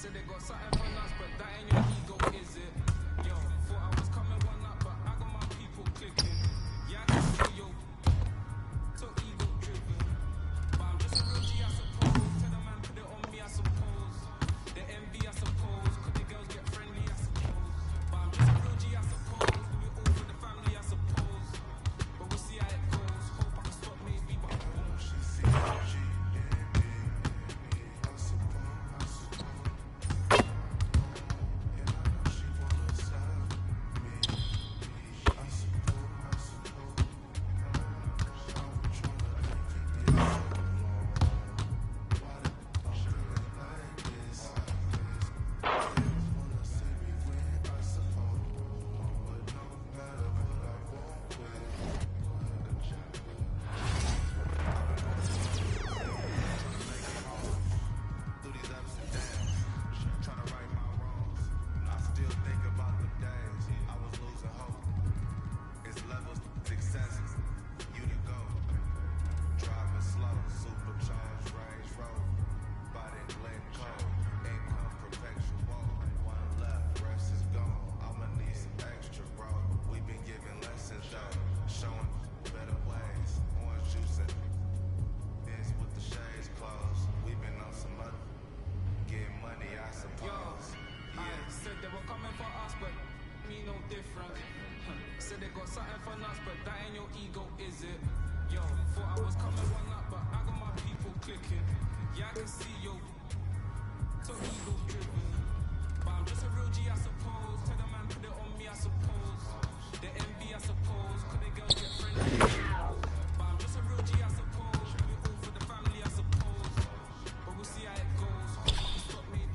Said they got something for us, but that ain't your ego, is it? Yo, got something for nuts, but that ain't your ego, is it? Yo, thought I was coming one up, but I got my people clicking. Yeah, I can see yo, so ego driven. But I'm just a real G, I suppose. Tell the man put it on me, I suppose. The envy, I suppose. Could the girls get friendly? But I'm just a real G, I suppose. Do it all for the family, I suppose. But we'll see how it goes. Stop me.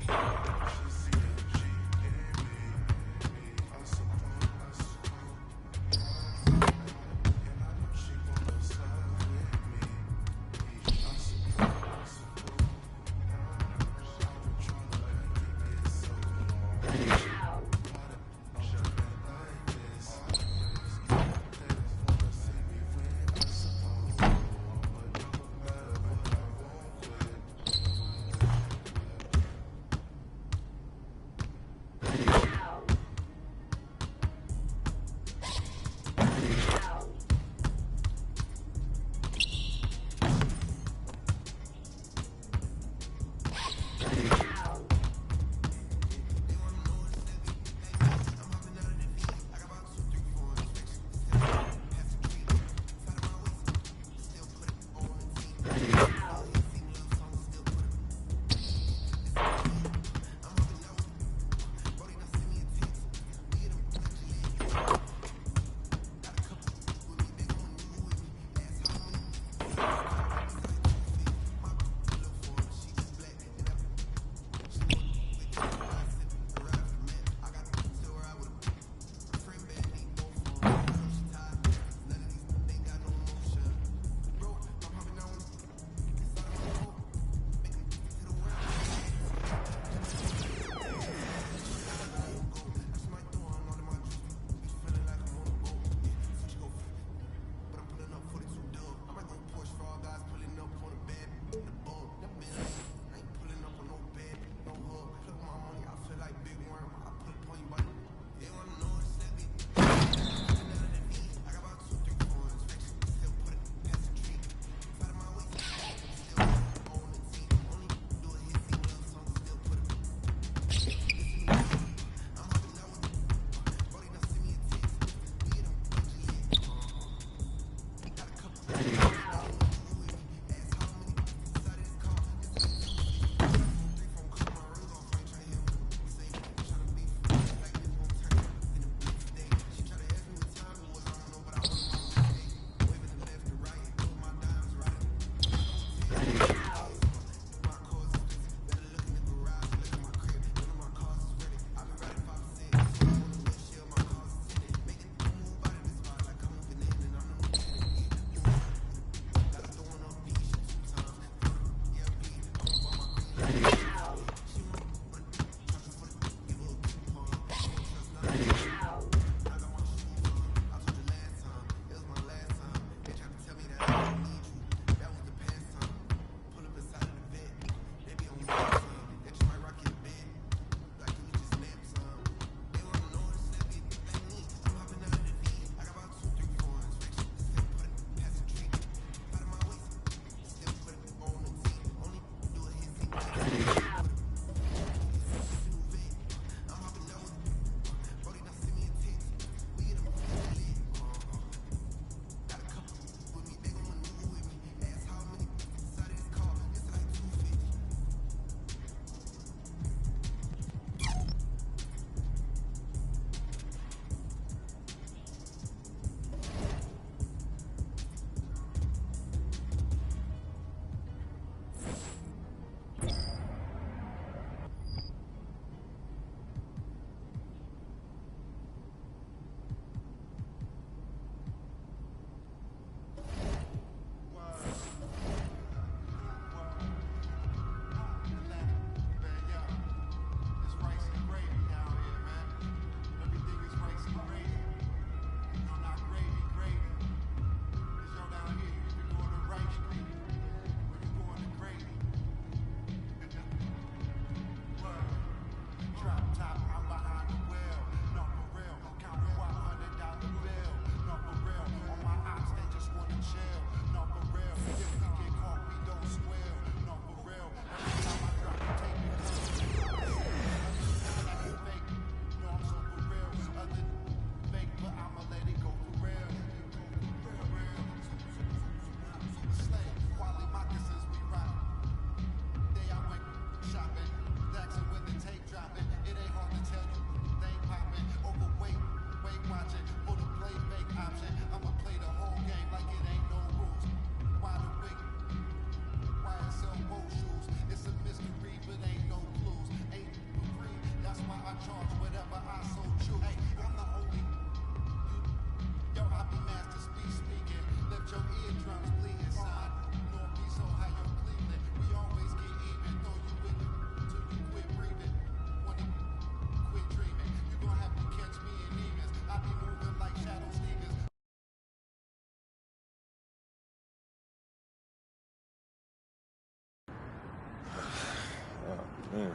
Man.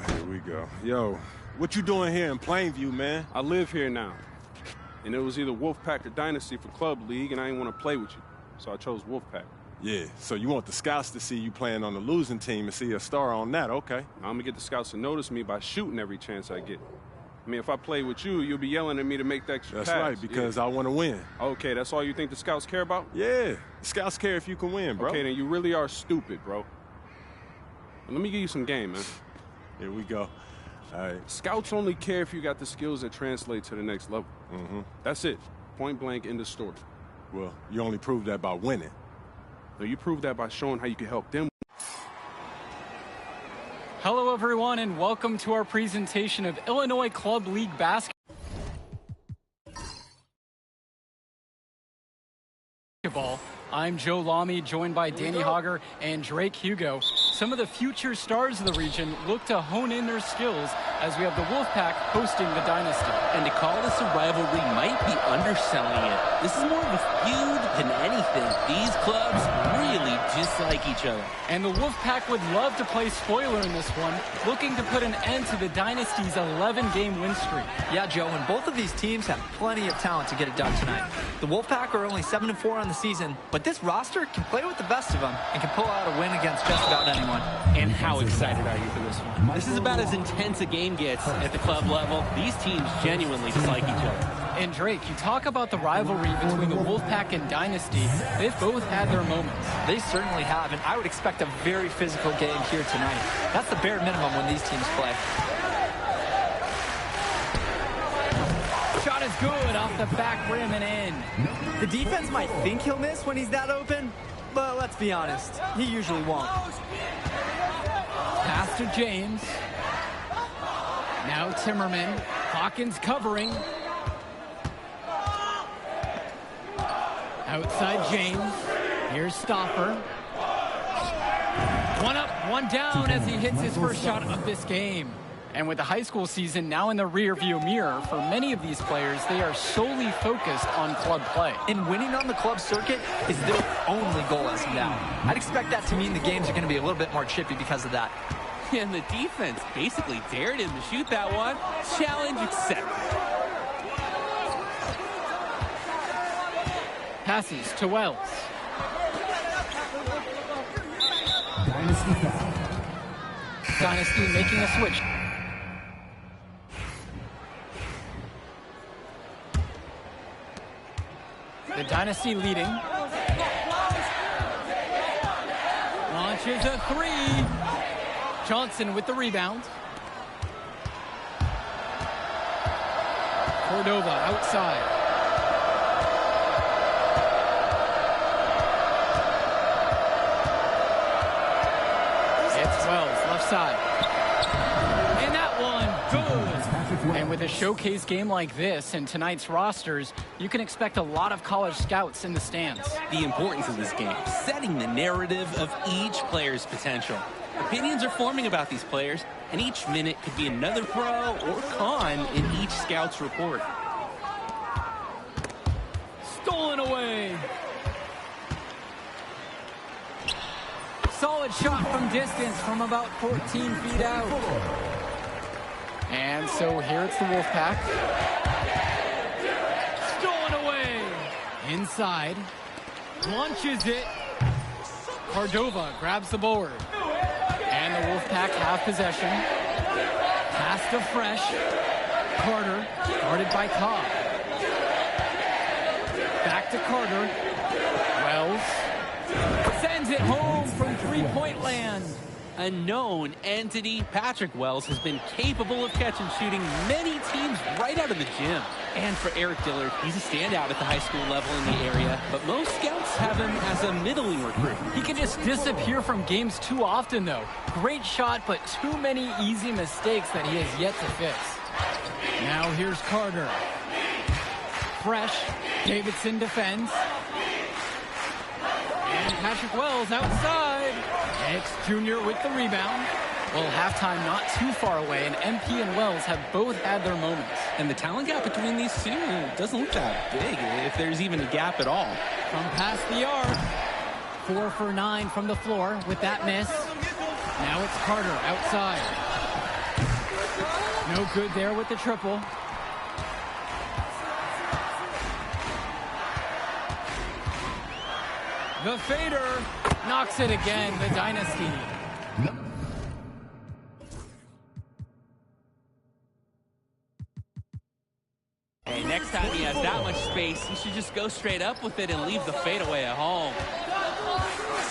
Here we go. Yo, what you doing here in Plainview, man? I live here now. And it was either Wolfpack or Dynasty for Club League, and I didn't want to play with you. So I chose Wolfpack. Yeah, so you want the scouts to see you playing on the losing team and see a star on that, okay. I'm going to get the scouts to notice me by shooting every chance I get. I mean, if I play with you, you'll be yelling at me to make the extra pass. That's right, because I want to win. Okay, that's all you think the scouts care about? Yeah, the scouts care if you can win, bro. Okay, then you really are stupid, bro. Let me give you some game, man. Here we go. All right. Scouts only care if you got the skills that translate to the next level. That's it. Point blank, end of story. Well, you only prove that by winning. No, you prove that by showing how you can help them. Hello, everyone, and welcome to our presentation of Illinois Club League basketball. I'm Joe Lamy, joined by Danny Hogger and Drake Hugo. Some of the future stars of the region look to hone in their skills as we have the Wolfpack hosting the Dynasty. And to call this a rivalry might be underselling it. This is more of a feud than anything. These clubs really dislike each other. And the Wolfpack would love to play spoiler in this one, looking to put an end to the Dynasty's 11-game win streak. Yeah, Joe, and both of these teams have plenty of talent to get it done tonight. The Wolfpack are only 7-4 on the season, but this roster can play with the best of them and can pull out a win against just about anyone. And how excited are you for this one? This is about as intense a game gets at the club level. These teams genuinely dislike each other. And Drake, you talk about the rivalry between the Wolfpack and Dynasty. They've both had their moments. They certainly have, and I would expect a very physical game here tonight. That's the bare minimum when these teams play. Shot is good off the back rim and in. The defense might think he'll miss when he's that open, but let's be honest, he usually won't. Pass to James. Now Timmerman. Hawkins covering. Outside James. Here's Stopper. One up, one down as he hits his first shot of this game. And with the high school season now in the rearview mirror, for many of these players, they are solely focused on club play. And winning on the club circuit is their only goal as of now. I'd expect that to mean the games are going to be a little bit more chippy because of that. And the defense basically dared him to shoot that one. Challenge accepted. Passes to Wells. Dynasty making a switch. The Dynasty leading. Launches a three. Johnson with the rebound. Cordova outside. It's Wells, left side. And that one, good. And with a showcase game like this in tonight's rosters, you can expect a lot of college scouts in the stands. The importance of this game, setting the narrative of each player's potential. Opinions are forming about these players, and each minute could be another pro or con in each scout's report. Stolen away. Solid shot from distance from about 14 feet out. And so here it's the Wolfpack. Stolen away. Inside. Launches it. Cordova grabs the board. And the Wolfpack have possession. Pass to Fresh. Carter, guarded by Cobb. Back to Carter. Wells sends it home from three-point land. A known entity, Patrick Wells has been capable of catch and shooting many teams right out of the gym. And for Eric Dillard, he's a standout at the high school level in the area, but most scouts have him as a middling recruit. He can just disappear from games too often, though. Great shot, but too many easy mistakes that he has yet to fix. Now here's Carter. Fresh. Davidson defends. And Patrick Wells outside. Hicks Jr. with the rebound. Well, halftime not too far away, and MP and Wells have both had their moments. And the talent gap between these two doesn't look that big, if there's even a gap at all. From past the arc. 4 for 9 from the floor with that miss. Now it's Carter outside. No good there with the triple. The fader knocks it again, the Dynasty. Hey, next time he has that much space, he should just go straight up with it and leave the fadeaway at home.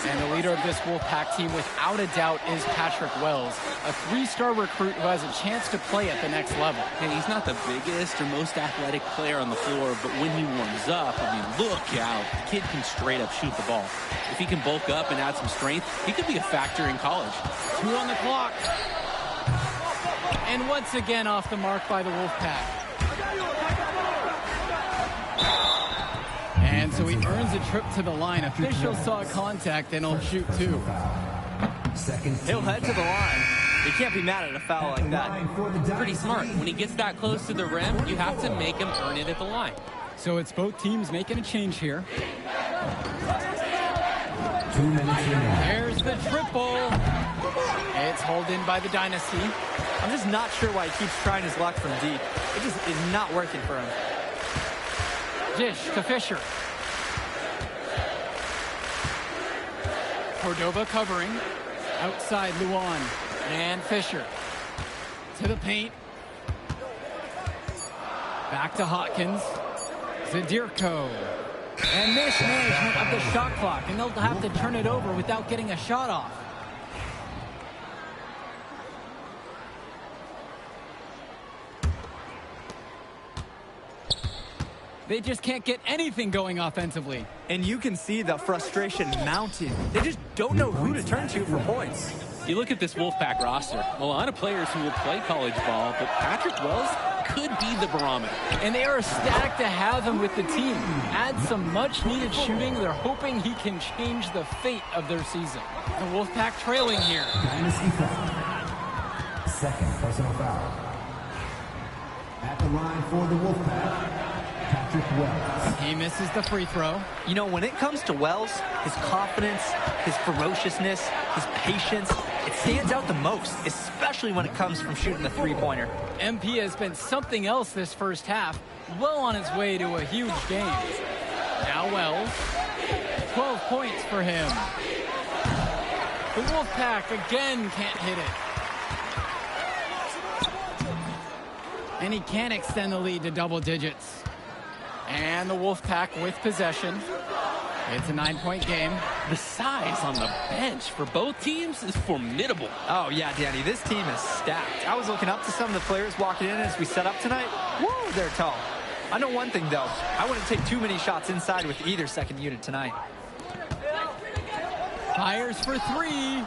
And the leader of this Wolfpack team, without a doubt, is Patrick Wells, a 3-star recruit who has a chance to play at the next level. Hey, he's not the biggest or most athletic player on the floor, but when he warms up, I mean, look out. The kid can straight up shoot the ball. If he can bulk up and add some strength, he could be a factor in college. 2 on the clock. And once again off the mark by the Wolfpack. And so he earns a trip to the line. Officials saw contact and he'll shoot 2. He'll head to the line. You can't be mad at a foul like that. Pretty smart. When he gets that close to the rim, you have to make him earn it at the line. So it's both teams making a change here. 2 minutes remaining. There's the triple. It's hauled in by the Dynasty. I'm just not sure why he keeps trying his luck from deep. It just is not working for him. Dish to Fisher. Cordova covering. Outside Luan. And Fisher. To the paint. Back to Hawkins. Zadirko. And mismanagement of the shot clock. And they'll have to turn it over without getting a shot off. They just can't get anything going offensively. And you can see the frustration mounting. They just don't know who to turn to for points. You look at this Wolfpack roster, a lot of players who will play college ball, but Patrick Wells could be the barometer. And they are ecstatic to have him with the team. Add some much-needed shooting. They're hoping he can change the fate of their season. The Wolfpack trailing here. Dynasty foul. Second personal foul. At the line for the Wolfpack, Patrick Wells. He misses the free throw. You know, when it comes to Wells, his confidence, his ferociousness, his patience, it stands out the most, especially when it comes from shooting the three-pointer. MP has been something else this first half, well on his way to a huge game. Now Wells, 12 points for him. The Wolfpack again can't hit it. And he can't extend the lead to double digits. And the Wolfpack with possession. It's a 9-point game. The size on the bench for both teams is formidable. Oh, yeah, Danny, this team is stacked. I was looking up to some of the players walking in as we set up tonight. Woo, they're tall. I know one thing, though. I wouldn't take too many shots inside with either second unit tonight. Fires for 3.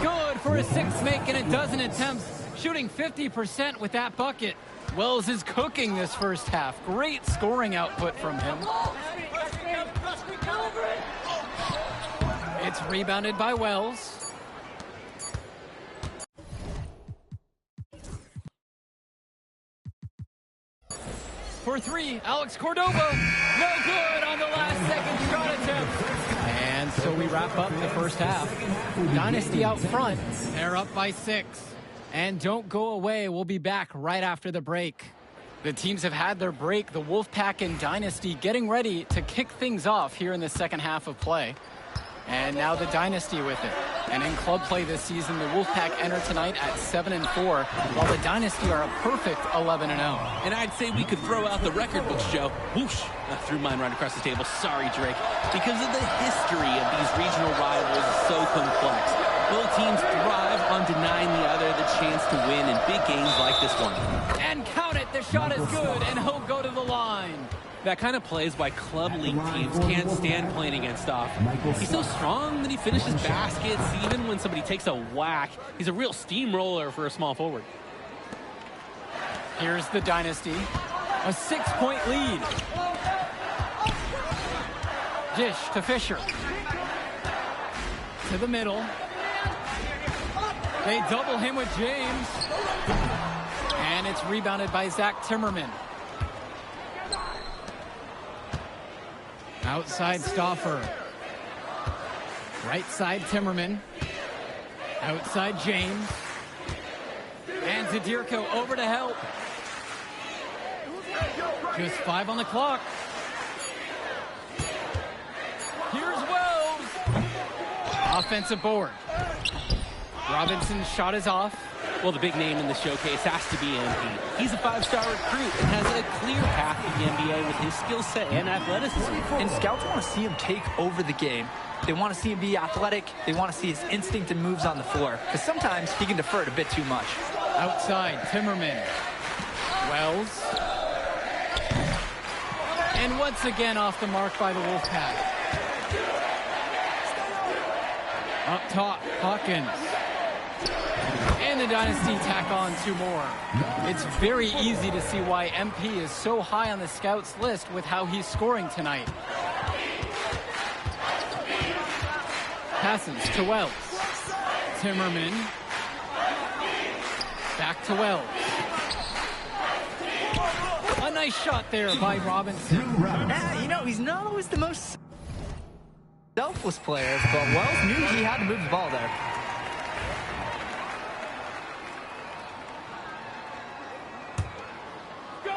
Good for a 6 make and a dozen attempts. Shooting 50% with that bucket. Wells is cooking this first half. Great scoring output from him. It's rebounded by Wells. For 3, Alex Cordova. No good on the last second shot attempt. And so we wrap up the first half. Dynasty out front. They're up by 6. And don't go away. We'll be back right after the break. The teams have had their break. The Wolfpack and Dynasty getting ready to kick things off here in the second half of play. And now the Dynasty with it. And in club play this season, the Wolfpack enter tonight at 7-4, while the Dynasty are a perfect 11-0. And I'd say we could throw out the record books, Joe. Whoosh! I threw mine right across the table. Sorry, Drake. Because of the history of these regional rivals is so complex. Both teams thrive on denying the other the chance to win in big games like this one. And count it, the shot is good, and he'll go to the line. That kind of play is why club league teams can't stand playing against off. He's so strong that he finishes baskets even when somebody takes a whack. He's a real steamroller for a small forward. Here's the Dynasty. A 6-point lead. Dish to Fisher. To the middle. They double him with James. And it's rebounded by Zach Timmerman. Outside Stauffer. Right side Timmerman. Outside James. And Zadirko over to help. Just 5 on the clock. Here's Wells. Offensive board. Robinson's shot is off. Well, the big name in the showcase has to be MP. He's a 5-star recruit and has a clear path to the NBA with his skill set and athleticism. And scouts want to see him take over the game. They want to see him be athletic. They want to see his instinct and moves on the floor. Because sometimes he can defer it a bit too much. Outside, Timmerman. Wells. And once again off the mark by the Wolfpack. Up top, Hawkins. And the Dynasty tack on 2 more. It's very easy to see why MP is so high on the scouts list with how he's scoring tonight. Passes to Wells. Timmerman. Back to Wells. A nice shot there by Robinson. You know, he's not always the most selfless player, but Wells knew he had to move the ball there.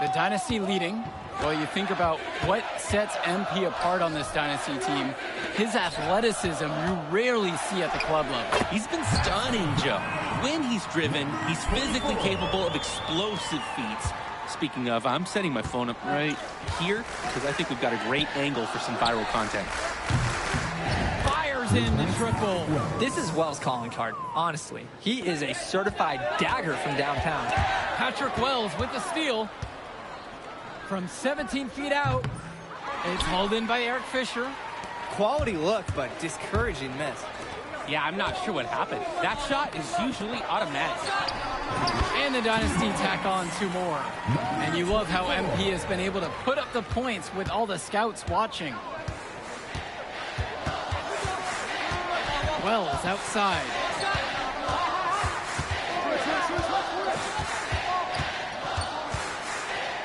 The Dynasty leading. Well, you think about what sets MP apart on this Dynasty team. His athleticism you rarely see at the club level. He's been stunning, Joe. When he's driven, he's physically capable of explosive feats. Speaking of, I'm setting my phone up right here because I think we've got a great angle for some viral content. Fires in the triple. This is Wells' calling card, honestly. He is a certified dagger from downtown. Patrick Wells with the steal. From 17 feet out. It's hauled in by Eric Fisher. Quality look, but discouraging miss. Yeah, I'm not sure what happened. That shot is usually automatic. And the Dynasty tack on 2 more. And you love how MP has been able to put up the points with all the scouts watching. Wells outside.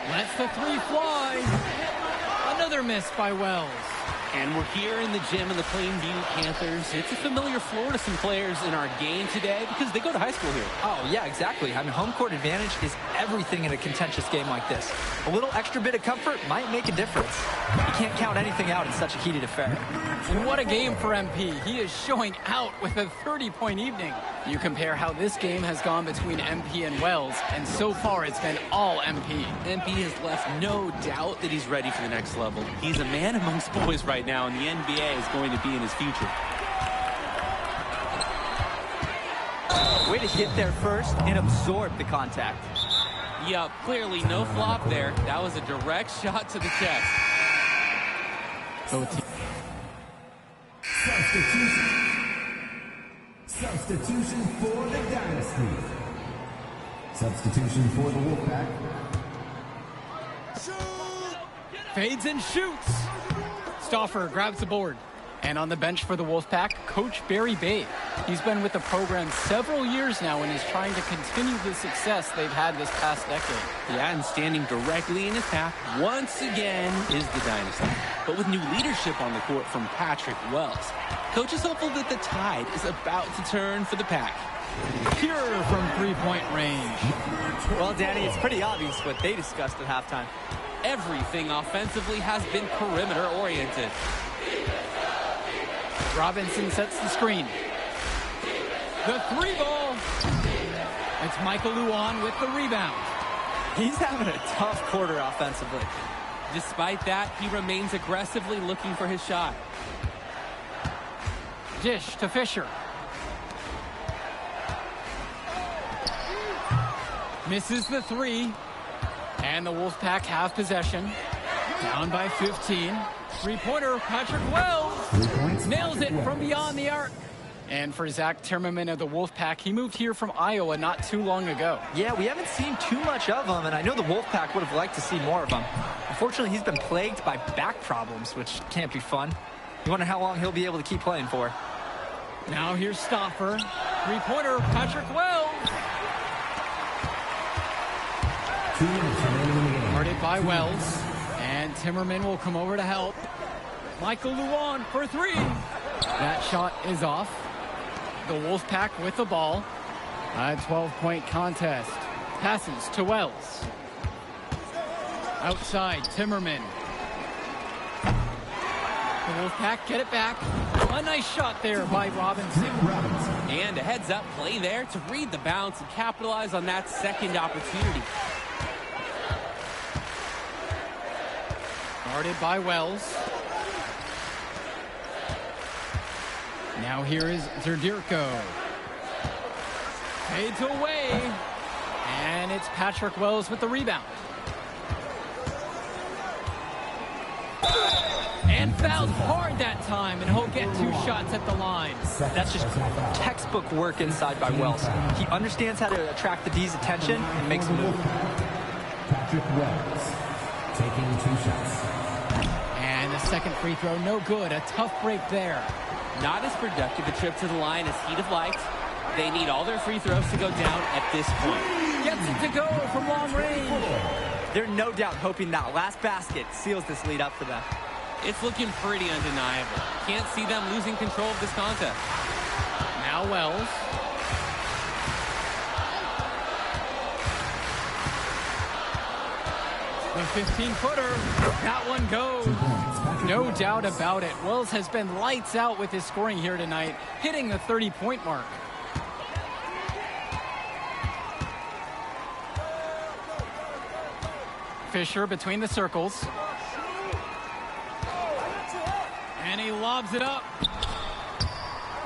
Lets the 3 fly. Another miss by Wells. And we're here in the gym of the Plainview Panthers. It's a familiar floor to some players in our game today because they go to high school here. Oh, yeah, exactly. I mean, home court advantage is everything in a contentious game like this. A little extra bit of comfort might make a difference. You can't count anything out in such a heated affair. And what a game for MP. He is showing out with a 30-point evening. You compare how this game has gone between MP and Wells, and so far it's been all MP. MP has left no doubt that he's ready for the next level. He's a man amongst boys right now, and the NBA is going to be in his future. Way to get there first and absorb the contact. Yup, clearly no flop there. That was a direct shot to the chest. Substitution for the Dynasty. Substitution for the Wolfpack. Fades and shoots. Stauffer grabs the board. And on the bench for the Wolfpack, Coach Barry Bay. He's been with the program several years now and is trying to continue the success they've had this past decade. Yeah, and standing directly in his path once again is the Dynasty. But with new leadership on the court from Patrick Wells, Coach is hopeful that the tide is about to turn for the Pack. Pure from 3-point range. Well, Danny, it's pretty obvious what they discussed at halftime. Everything offensively has been perimeter-oriented. Robinson sets the screen. The 3 ball. It's Michael Luan with the rebound. He's having a tough quarter offensively. Despite that, he remains aggressively looking for his shot. Dish to Fisher. Misses the 3. And the Wolfpack have possession. Down by 15. 3-pointer, Patrick Wells. Nails it from beyond the arc. And for Zach Timmerman of the Wolfpack, he moved here from Iowa not too long ago. Yeah, we haven't seen too much of him, and I know the Wolfpack would have liked to see more of him. Unfortunately, he's been plagued by back problems, which can't be fun. You wonder how long he'll be able to keep playing for. Now here's Stauffer. 3-pointer, Patrick Wells. 2 minutes remaining in the game. Guarded by Wells. And Timmerman will come over to help. Michael Luan for 3. That shot is off. The Wolfpack with the ball. A 12-point contest. Passes to Wells. Outside, Timmerman. The Wolfpack get it back. A nice shot there by Robinson. And a heads-up play there to read the bounce and capitalize on that second opportunity. Guarded by Wells. Now here is Zerdirko. Fades away. And it's Patrick Wells with the rebound. And fouled hard that time, and he'll get 2 shots at the line. That's just textbook work inside by Wells. He understands how to attract the D's attention and makes a move. Patrick Wells taking 2 shots. And the second free throw, no good. A tough break there. Not as productive a trip to the line as he'd have liked. They need all their free throws to go down at this point. Gets it to go from long range. They're no doubt hoping that last basket seals this lead up for them. It's looking pretty undeniable. Can't see them losing control of this contest. Now Wells. The 15-footer. That one goes. No doubt about it. Wells has been lights out with his scoring here tonight, hitting the 30-point mark. Fisher between the circles. And he lobs it up.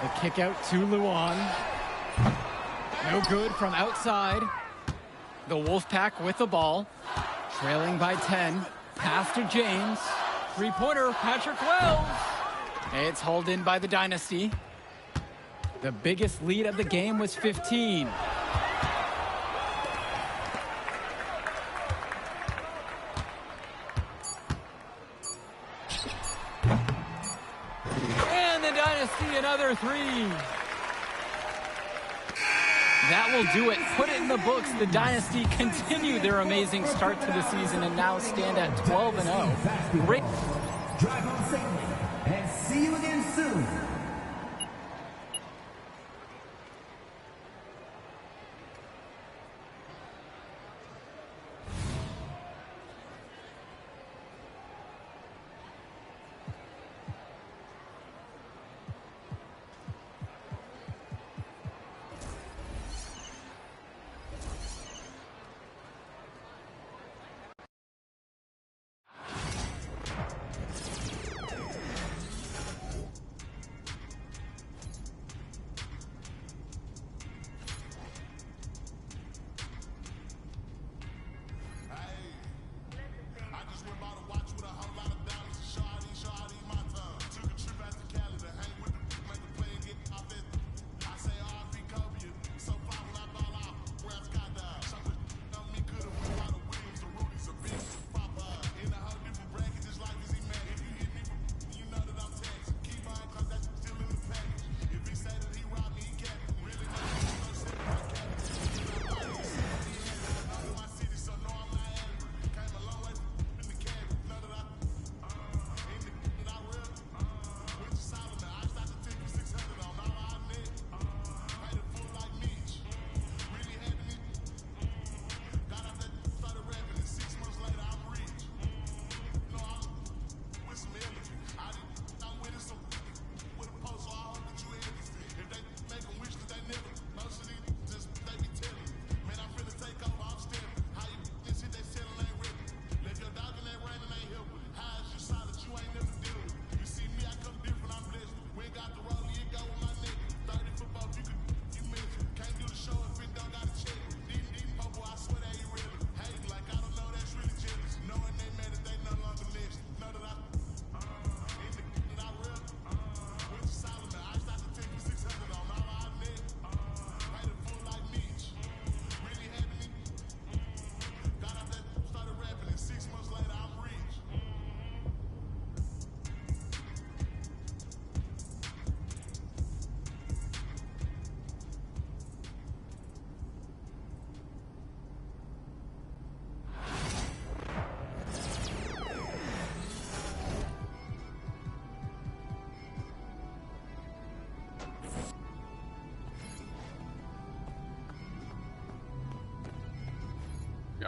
The kick out to Luan. No good from outside. The Wolfpack with the ball. Trailing by 10. Pass to James. Three-pointer, Patrick Wells. It's hauled in by the Dynasty. The biggest lead of the game was 15. And the Dynasty another 3. That will do it. Put it in the books. The Dynasty continue their amazing start to the season and now stand at 12-0. Great. Drive home safely and see you again soon.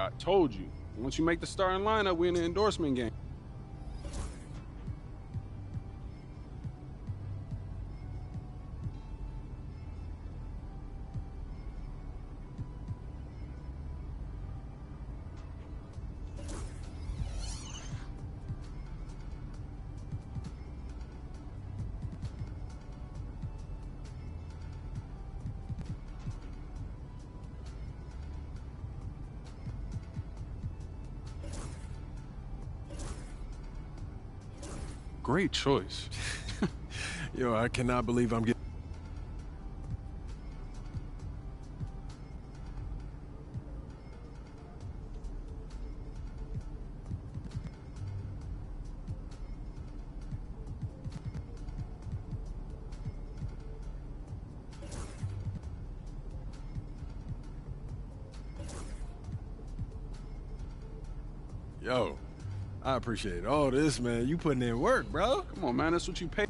I told you. Once you make the starting lineup, we're in the endorsement game. Great choice. Yo, I cannot believe I'm getting... Yo, I appreciate all this, man. You putting in work, bro. Come on, man. That's what you pay.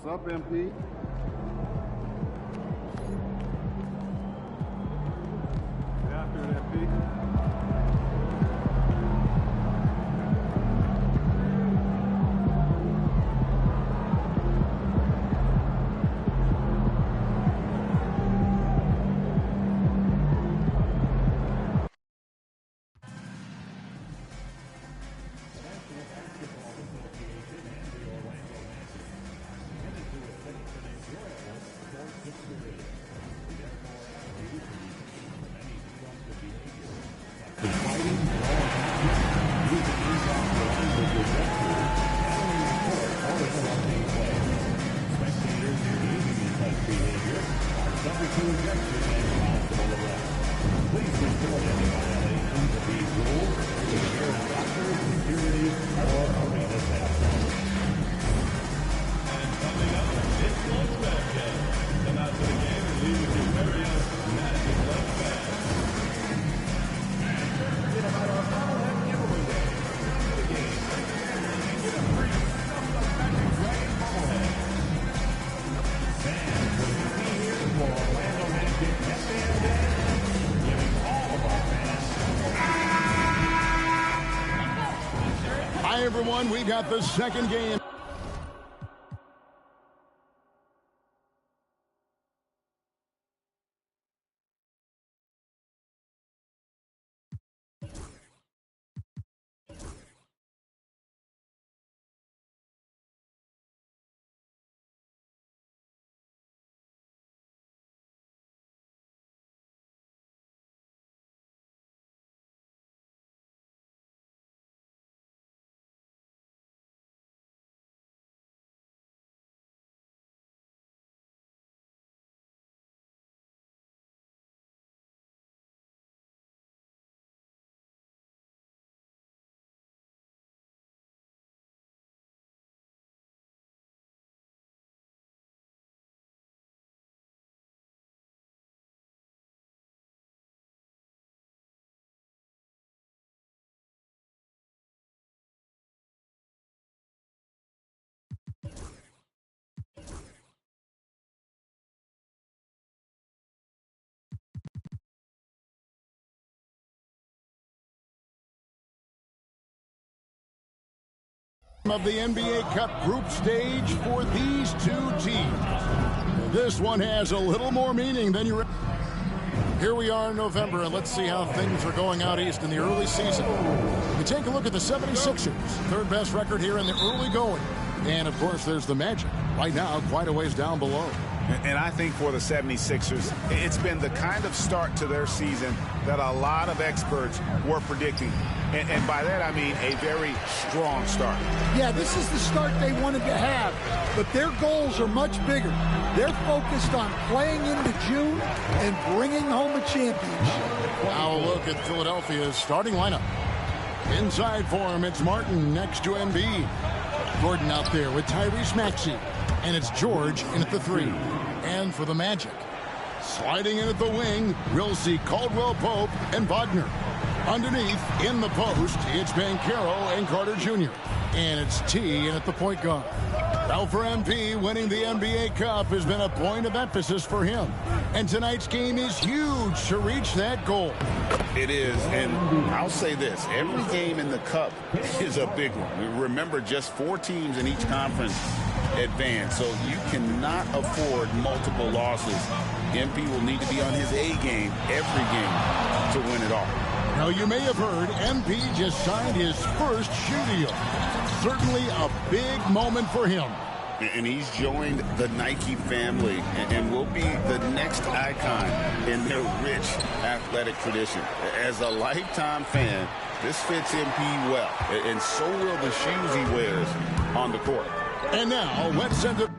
What's up, MP? After it, MP. Hi, everyone. We got the second game. Of the NBA Cup group stage for these two teams. This one has a little more meaning than you. Here we are in November, and let's see how things are going out east in the early season. We take a look at the 76ers, third best record here in the early going. And, of course, there's the Magic. Right now, quite a ways down below. And I think for the 76ers, it's been the kind of start to their season that a lot of experts were predicting. And by that, I mean a very strong start. Yeah, this is the start they wanted to have, but their goals are much bigger. They're focused on playing into June and bringing home a championship. Now a look at Philadelphia's starting lineup. Inside for him, it's Martin next to Embiid. Gordon out there with Tyrese Maxey. And it's George in at the 3. And for the Magic, sliding in at the wing, we'll see Caldwell Pope and Wagner. Underneath, in the post, it's Banchero and Carter Jr. And it's T in at the point guard. Now for MP, winning the NBA Cup has been a point of emphasis for him. And tonight's game is huge to reach that goal. It is, and I'll say this, every game in the Cup is a big one. Remember, just 4 teams in each conference advance, so you cannot afford multiple losses. MP will need to be on his A game every game to win it all. Now, you may have heard MP just signed his first shoe deal. Certainly a big moment for him. And he's joined the Nike family and will be the next icon in their rich athletic tradition. As a lifetime fan, this fits MP well, and so will the shoes he wears on the court. And now, let's send it.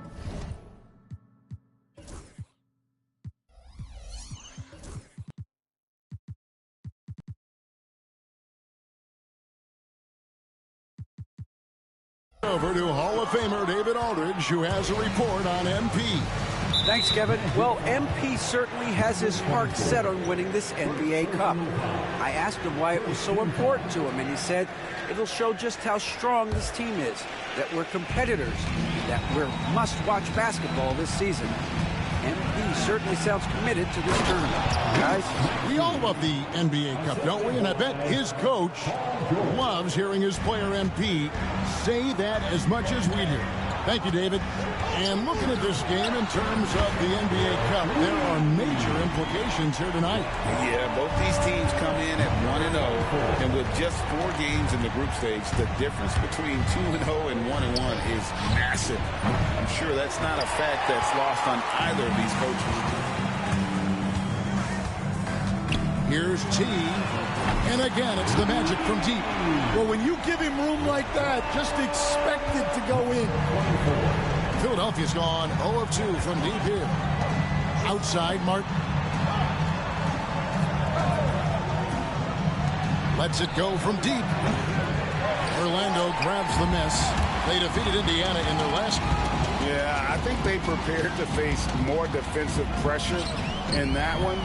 Over to Hall of Famer David Aldridge, who has a report on MP. Thanks, Kevin. Well, MP certainly has his heart set on winning this NBA Cup. I asked him why it was so important to him, and he said it'll show just how strong this team is, that we're competitors, that we're must-watch basketball this season. MP certainly sounds committed to this tournament. Guys, we all love the NBA Cup, don't we? And I bet his coach loves hearing his player MP say that as much as we do. Thank you, David. And looking at this game in terms of the NBA Cup, there are major implications here tonight. Yeah, both these teams come in at 1-0, and with just 4 games in the group stage, the difference between 2-0 and 1-1 is massive. I'm sure that's not a fact that's lost on either of these coaches. Here's T. And again, it's the Magic from deep. Well, when you give him room like that, just expect it to go in. Philadelphia's gone 0 of 2 from deep here. Outside, Martin. Lets it go from deep. Orlando grabs the miss. They defeated Indiana in their last game. Yeah, I think they prepared to face more defensive pressure in that one.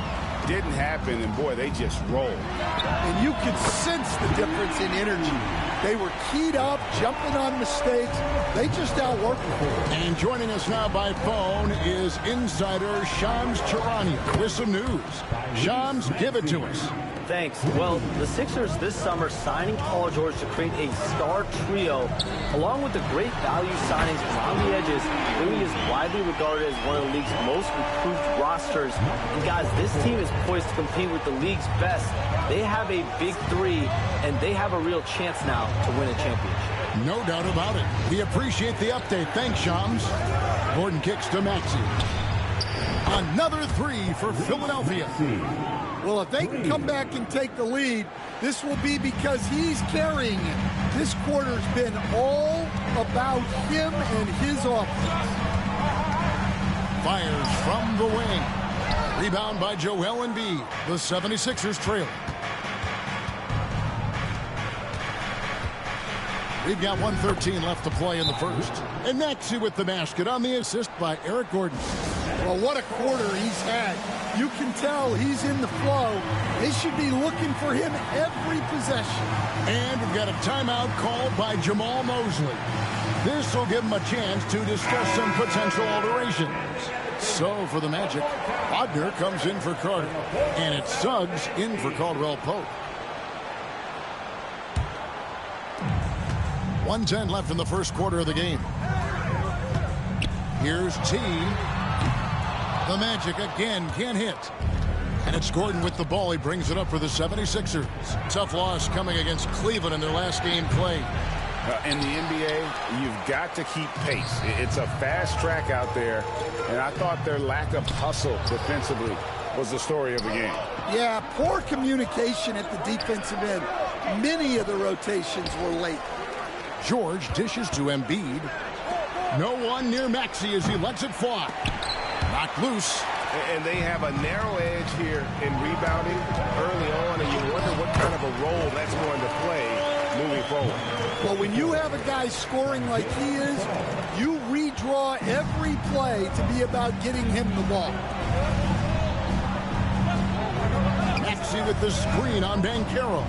Didn't happen, and boy, they just rolled. And you could sense the difference in energy. They were keyed up, jumping on mistakes. They just outworked them. And joining us now by phone is insider Shams Charania with some news. Shams, give it to us. Thanks. Well, the Sixers this summer signing Paul George to create a star trio, along with the great value signings around the edges, really is widely regarded as one of the league's most improved rosters. And guys, this team is poised to compete with the league's best. They have a big 3, and they have a real chance now to win a championship. No doubt about it. We appreciate the update. Thanks, Shams. Gordon kicks to Maxey. Another 3 for Philadelphia. Well, if they can come back and take the lead, this will be because he's carrying it. This quarter's been all about him and his offense. Fires from the wing. Rebound by Joel Embiid. The 76ers trail. We've got 1:13 left to play in the first. And Maxey with the basket on the assist by Eric Gordon. Well, what a quarter he's had. You can tell he's in the flow. They should be looking for him every possession. And we've got a timeout called by Jamal Mosley. This will give him a chance to discuss some potential alterations. So for the Magic, Wagner comes in for Carter. And it's Suggs in for Caldwell Pope. 1:10 left in the first quarter of the game. Here's T. The Magic again can't hit. And it's Gordon with the ball. He brings it up for the 76ers. Tough loss coming against Cleveland in their last game played. In the NBA, you've got to keep pace. It's a fast track out there, and I thought their lack of hustle defensively was the story of the game. Yeah, poor communication at the defensive end. Many of the rotations were late. George dishes to Embiid. No one near Maxey as he lets it fly. Knocked loose. And they have a narrow edge here in rebounding early on, and you wonder what kind of a role that's going to play moving forward. Well, when you have a guy scoring like he is, you redraw every play to be about getting him the ball. Maxey with the screen on Banchero.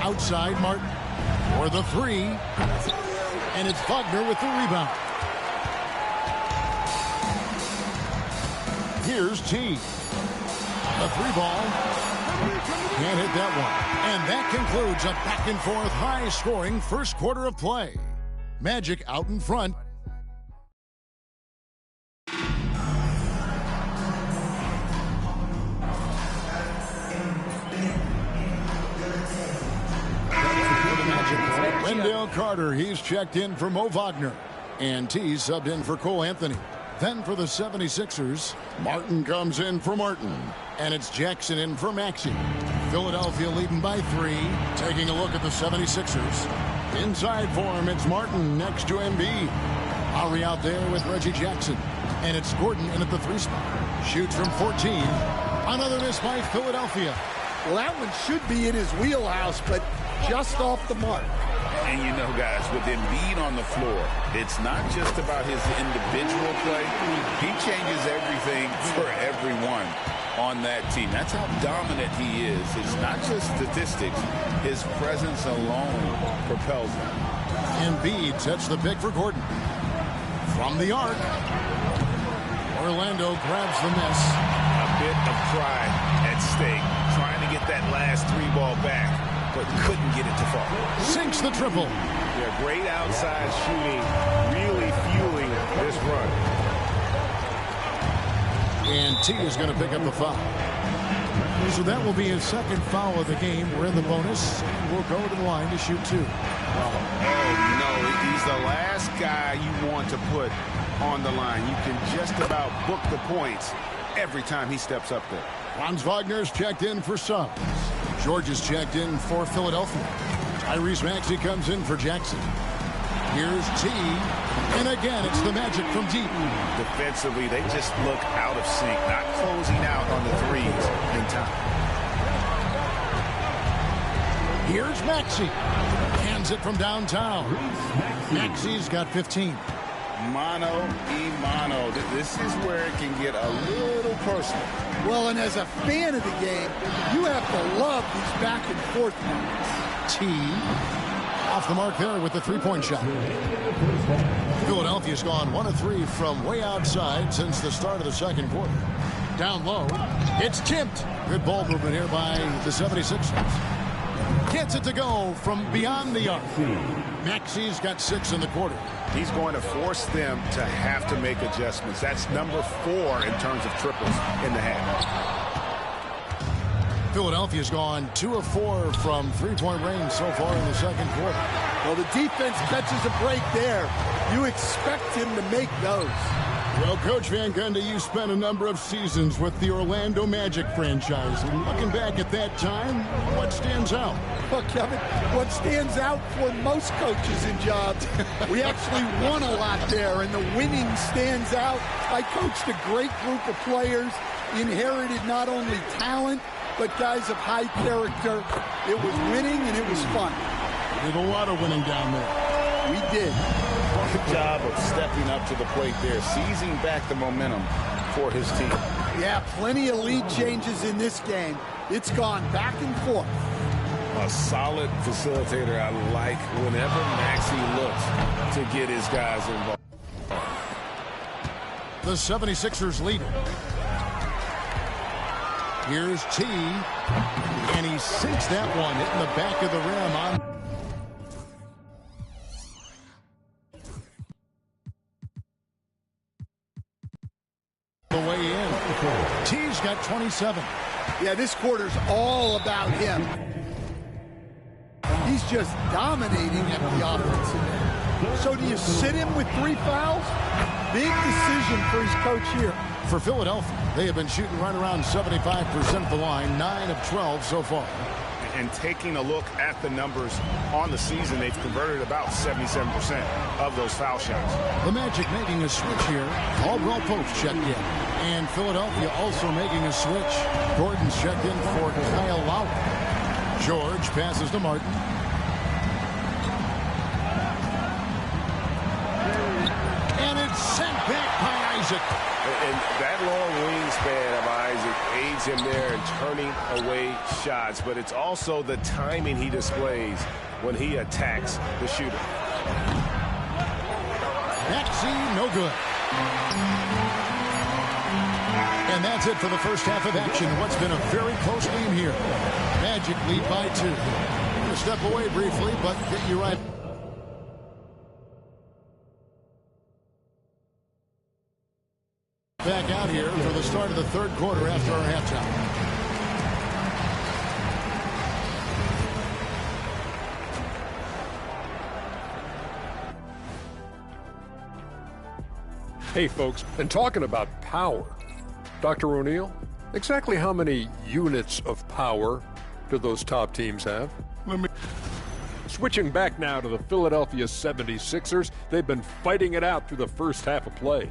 Outside Martin for the three. And it's Wagner with the rebound. Here's T. The three ball. Can't hit that one. And that concludes a back-and-forth, high-scoring first quarter of play. Magic out in front. Wendell Carter, he's checked in for Mo Wagner. And T subbed in for Cole Anthony. Then for the 76ers, Martin comes in for Martin. And it's Jackson in for Maxey. Philadelphia leading by 3. Taking a look at the 76ers. Inside for him, it's Martin next to Embiid. Ari out there with Reggie Jackson. And it's Gordon in at the 3 spot. Shoots from 14. Another miss by Philadelphia. Well, that one should be in his wheelhouse, but just off the mark. And you know, guys, with Embiid on the floor, it's not just about his individual play. He changes everything for everyone on that team. That's how dominant he is. It's not just statistics. His presence alone propels him. Embiid sets the pick for Gordon. From the arc, Orlando grabs the miss. A bit of pride at stake, trying to get that last 3 ball back, but couldn't get it to fall. Sinks the triple. Yeah, great outside shooting, really fueling this run. And T is going to pick up the foul. So that will be his second foul of the game. We're in the bonus. We'll go to the line to shoot 2. Oh, no, he's the last guy you want to put on the line. You can just about book the points every time he steps up there. Franz Wagner's checked in for subs. George is checked in for Philadelphia. Tyrese Maxey comes in for Jackson. Here's T. And again, it's the Magic from deep. Defensively, they just look out of sync, not closing out on the threes in time. Here's Maxey. Hands it from downtown. Maxey's got 15. Mano a mano. This is where it can get a little personal. Well, and as a fan of the game, you have to love these back and forth moments. T. Off the mark there with the 3-point shot. Philadelphia's gone 1 of 3 from way outside since the start of the second quarter. Down low. It's tipped. Good ball movement here by the 76ers. Gets it to go from beyond the arc. Maxey's got 6 in the quarter. He's going to force them to have to make adjustments. That's number 4 in terms of triples in the half. Philadelphia's gone 2 of 4 from 3-point range so far in the second quarter. Well, the defense catches a break there. You expect him to make those. Well, Coach Van Gundy, you spent a number of seasons with the Orlando Magic franchise. And looking back at that time, what stands out? Well, Kevin, what stands out for most coaches in jobs, we actually won a lot there, and the winning stands out. I coached a great group of players, inherited not only talent, but guys of high character. It was winning, and it was fun. Did a lot of winning down there. We did. Good job of stepping up to the plate there, seizing back the momentum for his team. Yeah, plenty of lead changes in this game. It's gone back and forth. A solid facilitator. I like whenever Maxey looks to get his guys involved. The 76ers lead. Here's T, and he sinks that one, hitting the back of the rim on the way in. T's got 27. Yeah, this quarter's all about him. He's just dominating at the offensive end. So do you sit him with 3 fouls? Big decision for his coach here. For Philadelphia, they have been shooting right around 75% of the line, 9 of 12 so far. And taking a look at the numbers on the season, they've converted about 77% of those foul shots. The Magic making a switch here. Caldwell Pope checked in. And Philadelphia also making a switch. Gordon's checked in for Kyle Lowry. George passes to Martin. And it's sent back by Isaac. And that long wingspan of Isaac aids him there in turning away shots, but it's also the timing he displays when he attacks the shooter. Maxey, no good. And that's it for the first half of action. What's been a very close game here. Magic lead by 2. I'm going to step away briefly, but get you right back out here for the start of the third quarter after our halftime. Hey folks, and talking about power, Dr. O'Neill, exactly how many units of power do those top teams have? Switching back now to the Philadelphia 76ers, they've been fighting it out through the first half of play.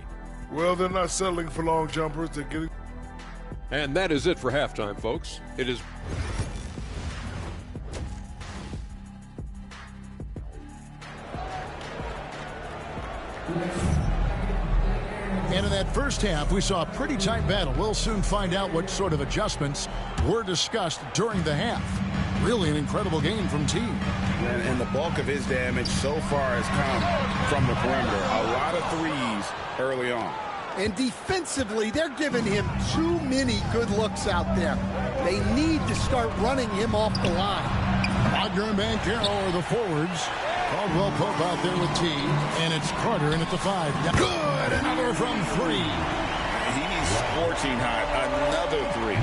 Well, they're not settling for long jumpers. They're getting... And that is it for halftime, folks. It is... And in that first half, we saw a pretty tight battle. We'll soon find out what sort of adjustments were discussed during the half. Really an incredible game from T. And the bulk of his damage so far has come from the perimeter. A lot of threes early on. And defensively, they're giving him too many good looks out there. They need to start running him off the line. Wagner and Banchero are the forwards. Caldwell Pope out there with T. And it's Carter in at the 5. Good! Another from 3. He's scorching hot. Another 3.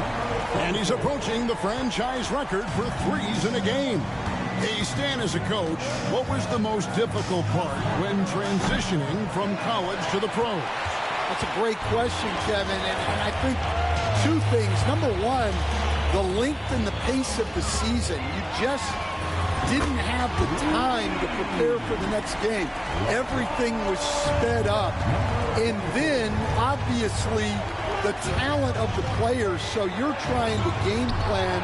And he's approaching the franchise record for threes in a game. Hey, Stan, as a coach, what was the most difficult part when transitioning from college to the pros? That's a great question, Kevin. And I think 2 things. Number 1, the length and the pace of the season. You just didn't have the time to prepare for the next game. Everything was sped up. And then, obviously, the talent of the players. So you're trying to game plan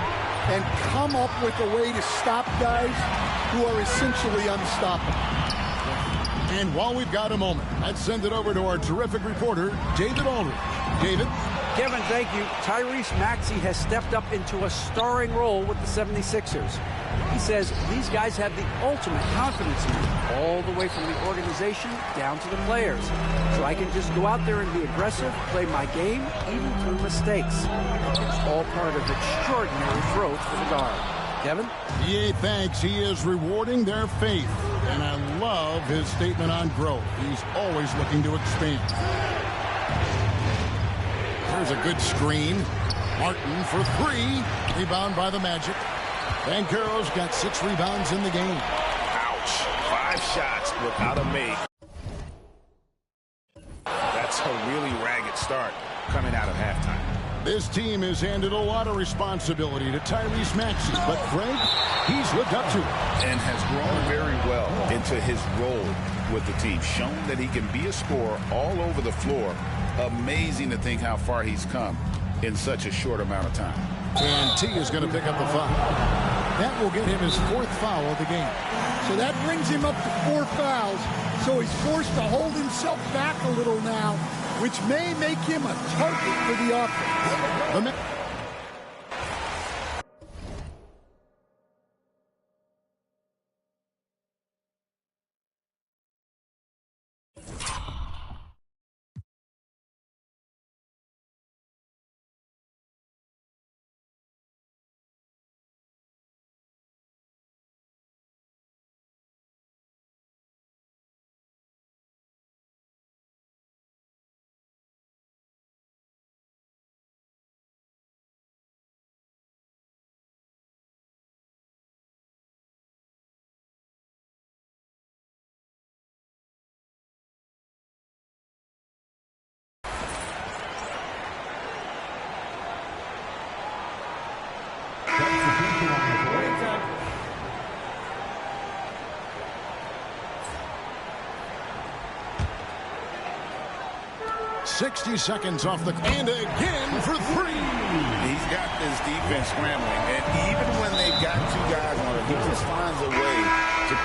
and come up with a way to stop guys who are essentially unstoppable. And while we've got a moment, let's send it over to our terrific reporter, David Aldridge. David? Kevin, thank you. Tyrese Maxey has stepped up into a starring role with the 76ers. He says these guys have the ultimate confidence in him, all the way from the organization down to the players. So I can just go out there and be aggressive, play my game, even through mistakes. It's all part of extraordinary growth for the guard. Kevin? Yeah, thanks. He is rewarding their faith. And I love his statement on growth. He's always looking to expand. There's a good screen. Martin for 3. Rebound by the Magic. Banchero's got 6 rebounds in the game. Ouch. 5 shots without a make. That's a really ragged start coming out of halftime. This team has handed a lot of responsibility to Tyrese Maxey, but Greg, he's lived up to it. And has grown very well into his role with the team. Shown that he can be a scorer all over the floor. Amazing to think how far he's come in such a short amount of time. And T is going to pick up the foul. That will get him his 4th foul of the game. So that brings him up to 4 fouls. So he's forced to hold himself back a little now, which may make him a target for the offense. 60 seconds off the... And again for three. He's got this defense scrambling. And even when they've got two guys on it, he just finds a way to...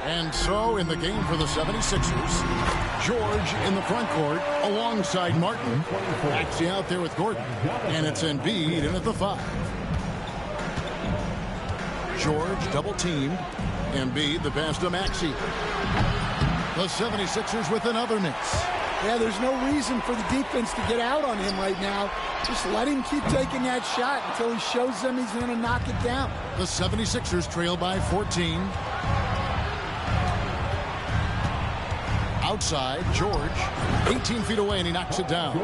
And so in the game for the 76ers, George in the front court alongside Martin. Maxey out there with Gordon. And it's Embiid in at the 5. George double teamed. Embiid the pass to Maxey. The 76ers with another miss. Yeah, there's no reason for the defense to get out on him right now. Just let him keep taking that shot until he shows them he's going to knock it down. The 76ers trail by 14. Outside, George, 18 feet away, and he knocks it down.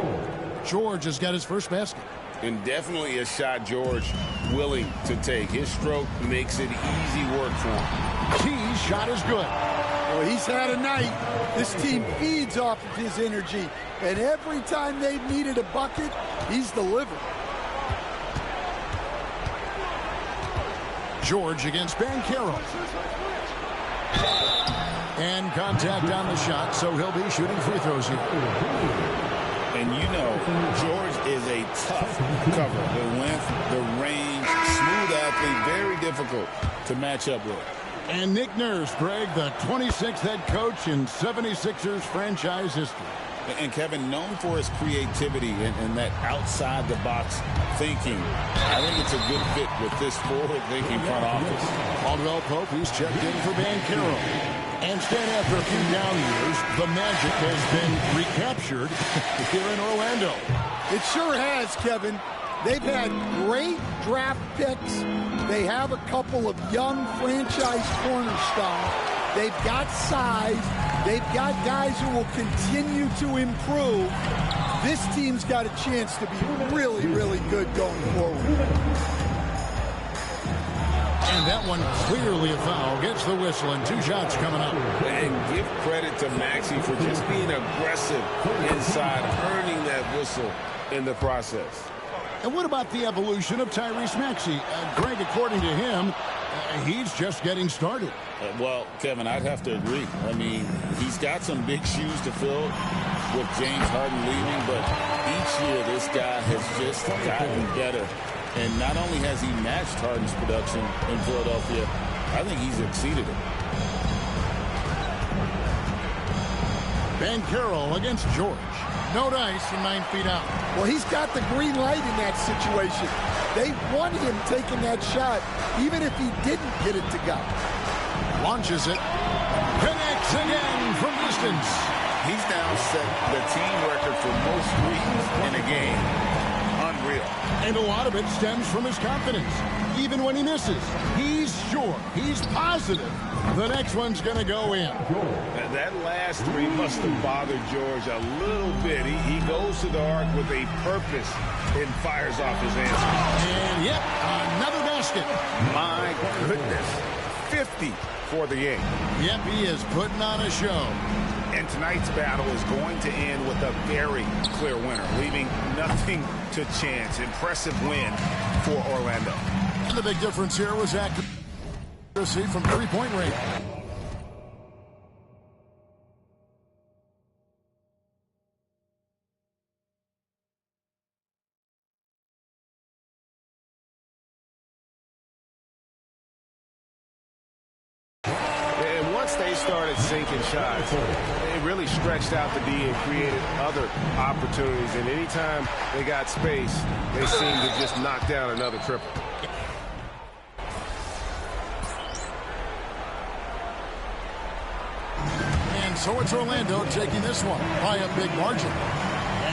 George has got his first basket. And definitely a shot George willing to take. His stroke makes it easy work for him. Key's shot is good. Well, he's had a night. This team feeds off of his energy. And every time they've needed a bucket, he's delivered. George against Banchero. And contact on the shot, so he'll be shooting free throws here. And you know, George is a tough cover. The length, the range, smooth athlete, very difficult to match up with. And Nick Nurse, Greg, the 26th head coach in 76ers franchise history. And Kevin, known for his creativity and that outside-the-box thinking, I think it's a good fit with this forward-thinking front office. Caldwell Pope, he's checked in for Banchero. And stand after a few down years, the magic has been recaptured here in Orlando. It sure has, Kevin. They've had great draft picks. They have a couple of young franchise cornerstones. They've got size. They've got guys who will continue to improve. This team's got a chance to be really, really good going forward. And that one clearly a foul. Gets the whistle and 2 shots coming up. And give credit to Maxey for just being aggressive inside, earning that whistle in the process. And what about the evolution of Tyrese Maxey? Greg, according to him, he's just getting started. Well, Kevin, I'd have to agree. I mean, he's got some big shoes to fill with James Harden leaving, but each year this guy has just gotten better. And not only has he matched Harden's production in Philadelphia, I think he's exceeded it. Banchero against George. No dice and 9 feet out. Well, he's got the green light in that situation. They want him taking that shot, even if he didn't get it to go. Launches it. Connects again from distance. He's now set the team record for most threes in a game. Unreal. And a lot of it stems from his confidence. Even when he misses, he's sure, he's positive the next one's going to go in. That last three must have bothered George a little bit. He goes to the arc with a purpose and fires off his answer. And yep, another basket. My goodness. 50 for the game. Yep, he is putting on a show. And tonight's battle is going to end with a very clear winner, leaving nothing to chance. Impressive win for Orlando. And the big difference here was accuracy from three-point range. And once they started sinking shots, it really stretched out the D and created other opportunities. And anytime they got space, they seemed to just knock down another triple. And so it's Orlando taking this one by a big margin.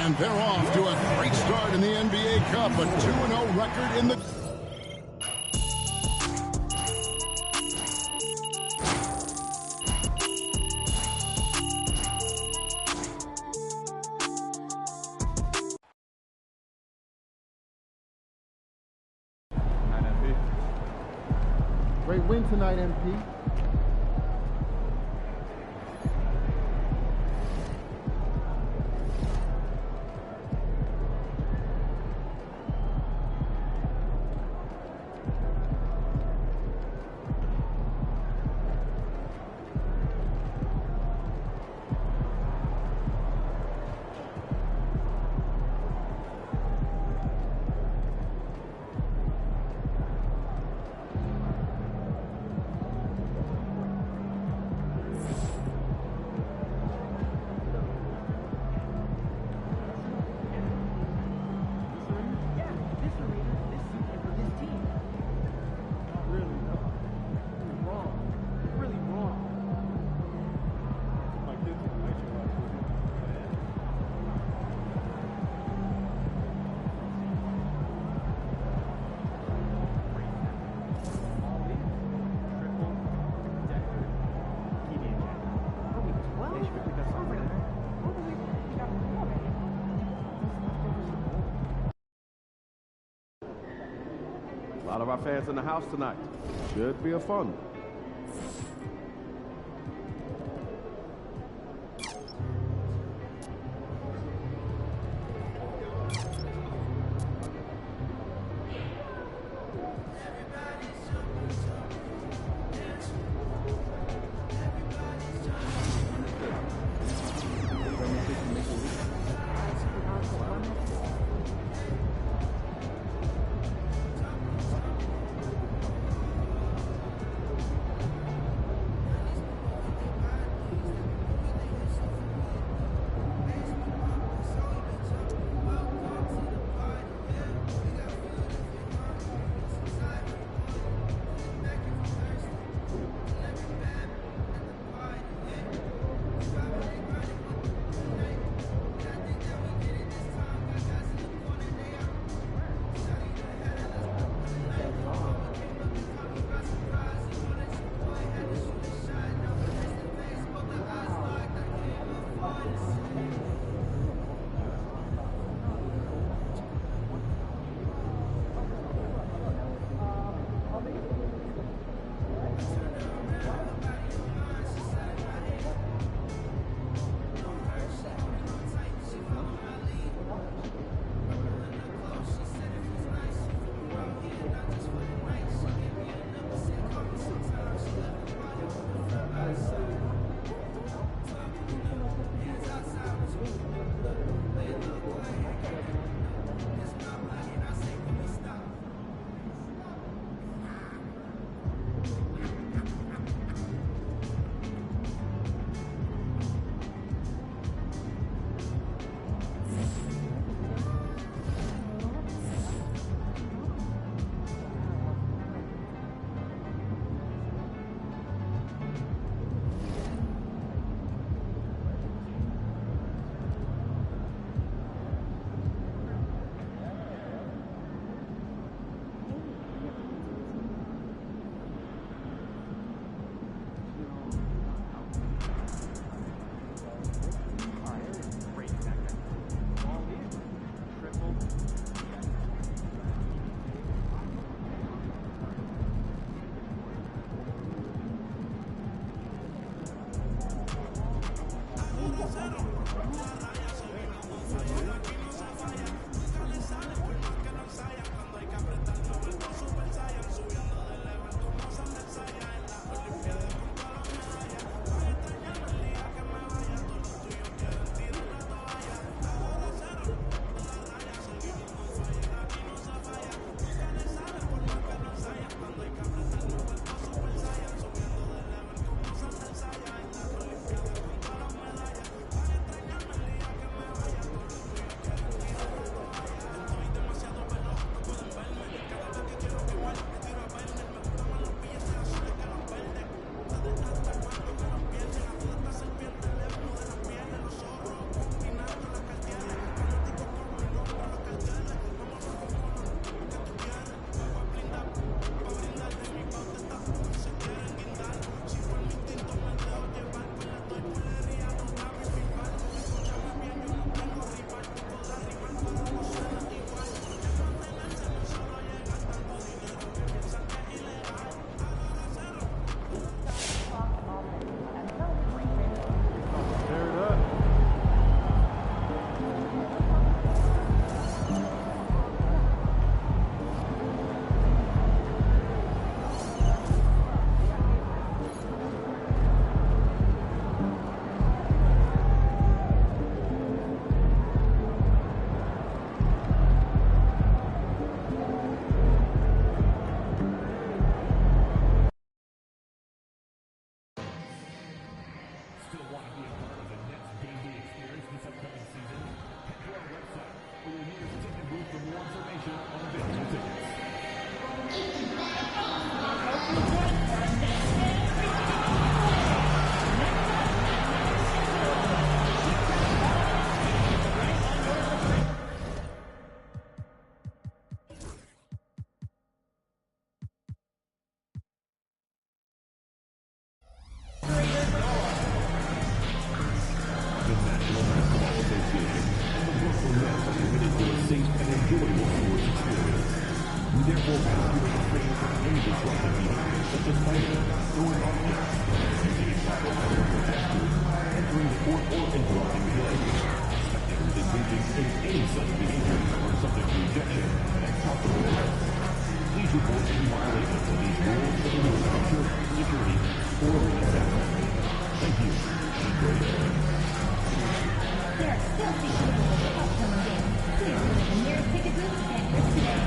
And they're off to a great start in the NBA Cup, a 2-0 record in the... Great win tonight, MP. lot of our fans in the house tonight. Should be a fun one. Entering the court or interrupting play. Engaging in any such behavior are subject to rejection and possible arrest. Please report any violations of these rules to the structure, security, or examiner. Thank you. There are still tickets for the upcoming game. Please visit the nearest ticket booth and book today.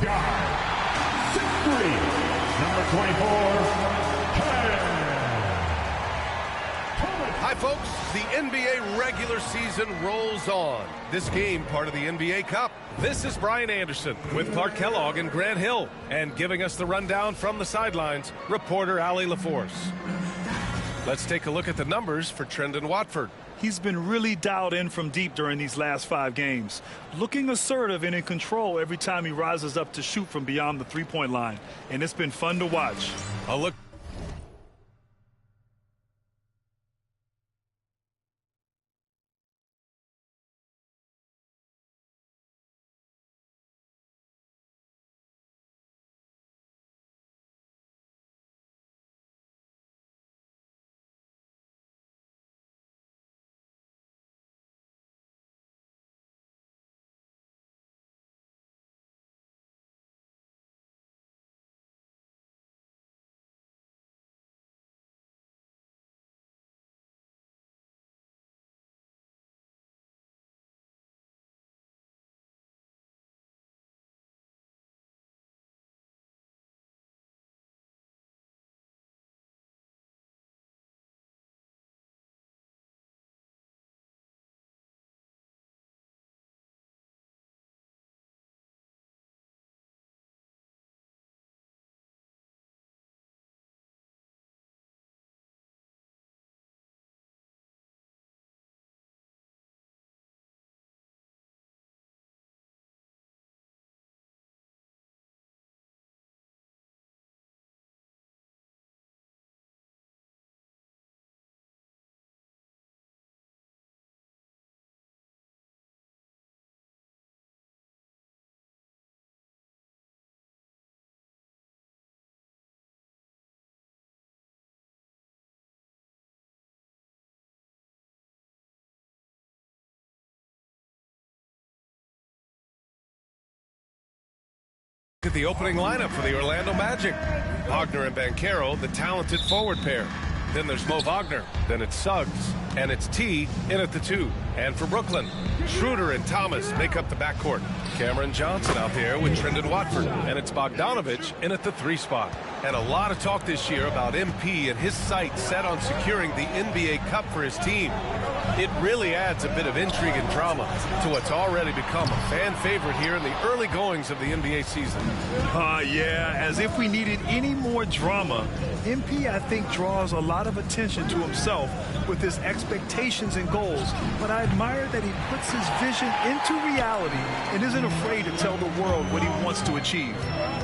Guard, 6'3", number 24, Hi, folks. The NBA regular season rolls on. This game, part of the NBA Cup. This is Brian Anderson with Clark Kellogg and Grant Hill. And giving us the rundown from the sidelines, reporter Allie LaForce. Let's take a look at the numbers for Trendon Watford. He's been really dialed in from deep during these last 5 games. Looking assertive and in control every time he rises up to shoot from beyond the three-point line. And it's been fun to watch. A look. At the opening lineup for the Orlando Magic. Wagner and Banchero, the talented forward pair. Then there's Mo Wagner. Then it's Suggs. And it's T in at the 2. And for Brooklyn, Schroeder and Thomas make up the backcourt. Cameron Johnson out there with Trendon Watford. And it's Bogdanovich in at the 3 spot. And a lot of talk this year about MP and his sights set on securing the NBA Cup for his team. It really adds a bit of intrigue and drama to what's already become a fan favorite here in the early goings of the NBA season. Yeah, as if we needed any more drama. MP, I think, draws a lot of attention to himself with his expectations and goals, but I admire that he puts his vision into reality and isn't afraid to tell the world what he wants to achieve.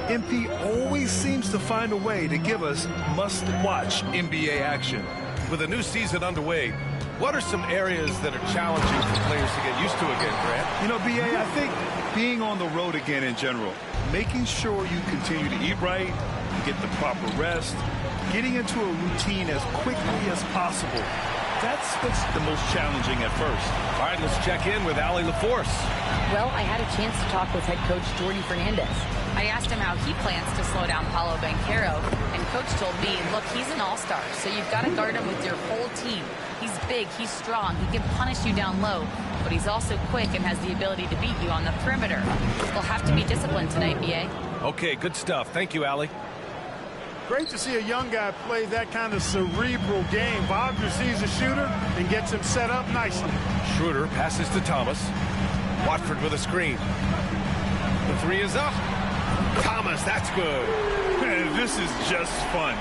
MP always seems to find a way to give us must-watch NBA action. With a new season underway, what are some areas that are challenging for players to get used to again, Grant? You know, B.A., I think being on the road again in general, making sure you continue to eat right, get the proper rest, getting into a routine as quickly as possible. That's what's the most challenging at first. All right, let's check in with Allie LaForce. Well, I had a chance to talk with head coach Jordy Fernandez. I asked him how he plans to slow down Paolo Banchero, and coach told me, look, he's an all-star, so you've got to guard him with your whole team. He's big, he's strong, he can punish you down low, but he's also quick and has the ability to beat you on the perimeter. We'll have to be disciplined tonight, B.A. Okay, good stuff. Thank you, Allie. Great to see a young guy play that kind of cerebral game. Wagner sees a shooter and gets him set up nicely. Schroeder passes to Thomas. Watford with a screen. The 3 is up. Thomas, that's good. Man, this is just fun.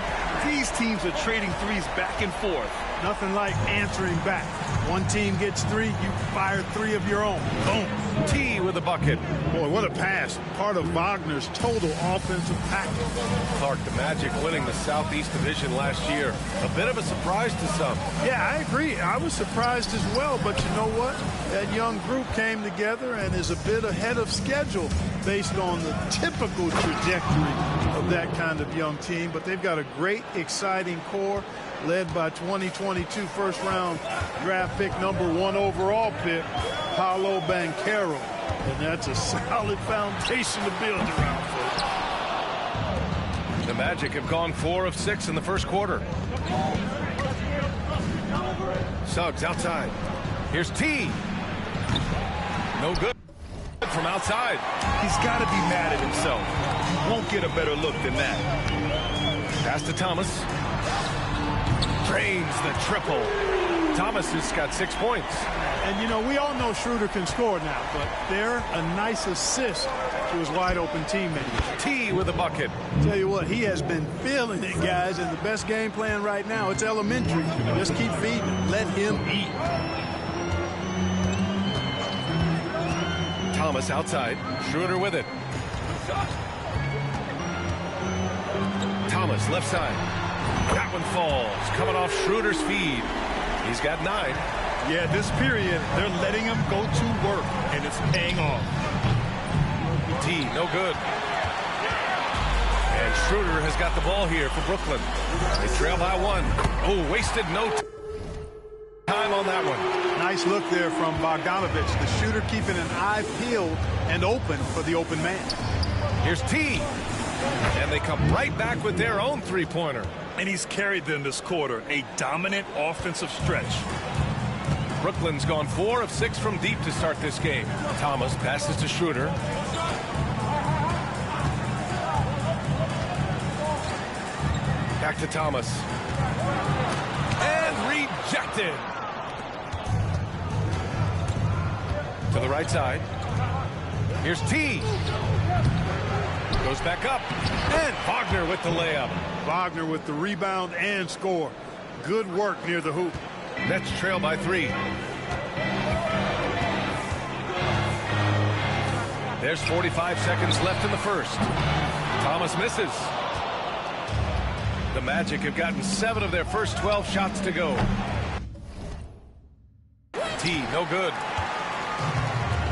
These teams are trading threes back and forth. Nothing like answering back. One team gets 3, you fire 3 of your own. Boom. T with a bucket. Boy, what a pass. Part of Wagner's total offensive package. Clark, the Magic winning the Southeast Division last year. A bit of a surprise to some. Yeah, I agree. I was surprised as well, but you know what? That young group came together and is a bit ahead of schedule based on the typical trajectory of that kind of young team. But they've got a great, exciting core led by 2022 first-round draft pick, #1 overall pick, Paolo Banchero. And that's a solid foundation to build around, folks. The Magic have gone 4 of 6 in the first quarter. Suggs outside. Here's T. No good from outside. He's got to be mad at himself. Won't get a better look than that. Pass to Thomas. Drains the triple. Thomas has got 6 points. And, you know, we all know Schroeder can score now, but they're a nice assist to his wide-open teammate. T with a bucket. Tell you what, he has been feeling it, guys, and the best game plan right now, it's elementary. Just keep feeding him. Let him eat. Thomas outside. Schroeder with it. Thomas left side. That one falls. Coming off Schroeder's feed. He's got 9. Yeah, this period, they're letting him go to work, and it's paying off. T, no good. And Schroeder has got the ball here for Brooklyn. They trail by 1. Oh, wasted no time on that one. Nice look there from Bogdanovich. The shooter keeping an eye peeled and open for the open man. Here's T. And they come right back with their own three-pointer. And he's carried them this quarter. A dominant offensive stretch. Brooklyn's gone 4 of 6 from deep to start this game. Thomas passes to Schroeder. Back to Thomas. And rejected. To the right side. Here's T. Goes back up. And Wagner with the layup. Wagner with the rebound and score. Good work near the hoop. Nets trail by 3. There's 45 seconds left in the first. Thomas misses. The Magic have gotten 7 of their first 12 shots to go. T, no good.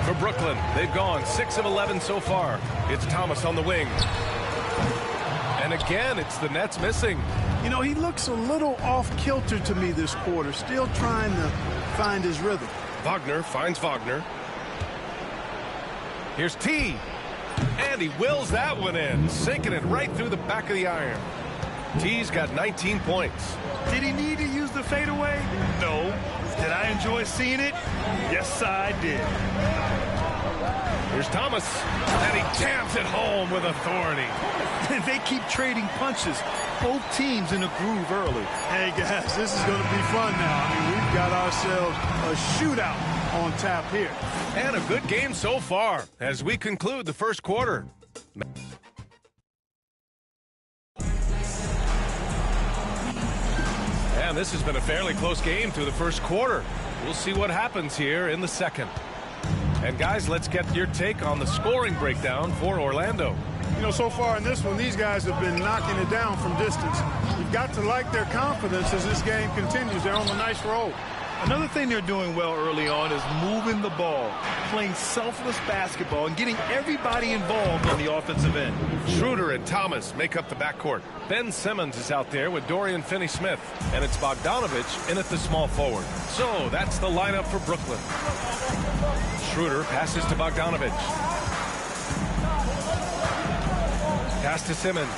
For Brooklyn, they've gone 6 of 11 so far. It's Thomas on the wing. And again, it's the Nets missing. You know, he looks a little off-kilter to me this quarter, still trying to find his rhythm. Wagner finds Wagner. Here's T. And he wills that one in, sinking it right through the back of the iron. T's got 19 points. Did he need to use the fadeaway? No. Did I enjoy seeing it? Yes, I did. Here's Thomas, and he jams it home with authority. They keep trading punches. Both teams in a groove early. Hey, guys, this is going to be fun now. I mean, we've got ourselves a shootout on tap here. And a good game so far as we conclude the first quarter. And this has been a fairly close game through the first quarter. We'll see what happens here in the second. And guys, let's get your take on the scoring breakdown for Orlando. You know, so far in this one, these guys have been knocking it down from distance. You've got to like their confidence as this game continues. They're on a nice roll. Another thing they're doing well early on is moving the ball, playing selfless basketball, and getting everybody involved on the offensive end. Schroeder and Thomas make up the backcourt. Ben Simmons is out there with Dorian Finney-Smith, and it's Bogdanovich in at the small forward. So that's the lineup for Brooklyn. Schroeder passes to Bogdanovich. Pass to Simmons.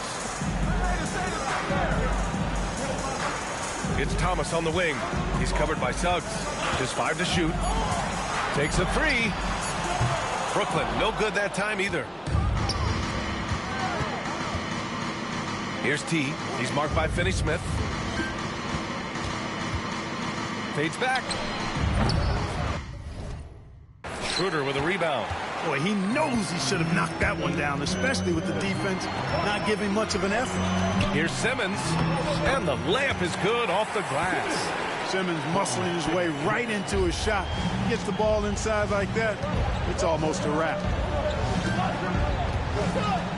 It's Thomas on the wing. He's covered by Suggs. Just 5 to shoot. Takes a 3. Brooklyn, no good that time either. Here's T. He's marked by Finney-Smith. Fades back. Schroeder with a rebound. Boy, he knows he should have knocked that one down, especially with the defense not giving much of an effort. Here's Simmons, and the layup is good off the glass. Simmons muscling his way right into a shot. Gets the ball inside like that, it's almost a wrap.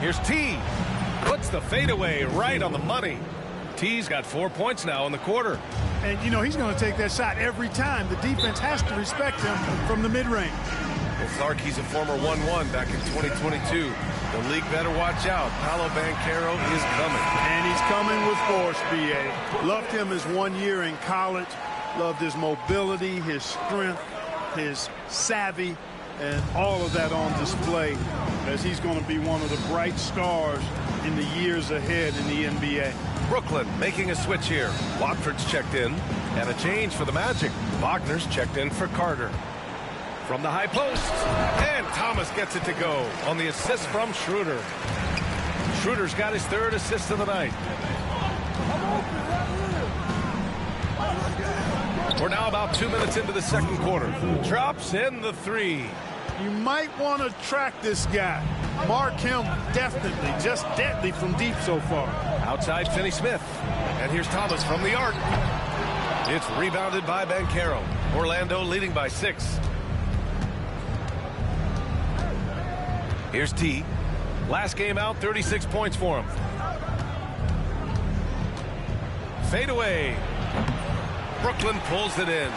Here's T. Puts the fadeaway right on the money. T's got 4 points now in the quarter. And, you know, he's going to take that shot every time. The defense has to respect him from the mid-range. Well, Clark, he's a former 1-1 back in 2022. The league better watch out. Paolo Banchero is coming. And he's coming with force, B.A. Loved him his 1 year in college. Loved his mobility, his strength, his savvy, and all of that on display as he's going to be one of the bright stars in the years ahead in the NBA. Brooklyn making a switch here. Watford's checked in. And a change for the Magic. Wagner's checked in for Carter. From the high post. And Thomas gets it to go on the assist from Schroeder. Schroeder's got his 3rd assist of the night. We're now about 2 minutes into the second quarter. Drops in the 3. You might want to track this guy. Mark him definitely, just deadly from deep so far. Outside Finney-Smith. And here's Thomas from the arc. It's rebounded by Banchero. Orlando leading by 6. Here's T. Last game out, 36 points for him. Fade away. Brooklyn pulls it in.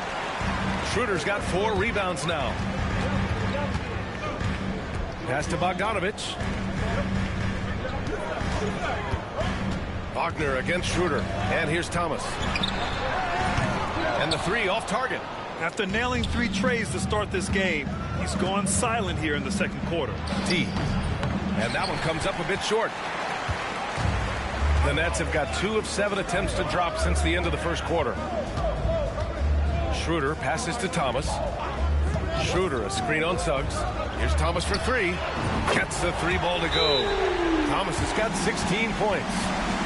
Schroeder's got 4 rebounds now. Pass to Bogdanovich. Wagner against Schroeder. And here's Thomas. And the 3 off target. After nailing 3 trays to start this game, he's gone silent here in the second quarter. T. And that one comes up a bit short. The Nets have got 2 of 7 attempts to drop since the end of the first quarter. Schroeder passes to Thomas. Schroeder, a screen on Suggs. Here's Thomas for 3. Gets the 3 ball to go. Thomas has got 16 points.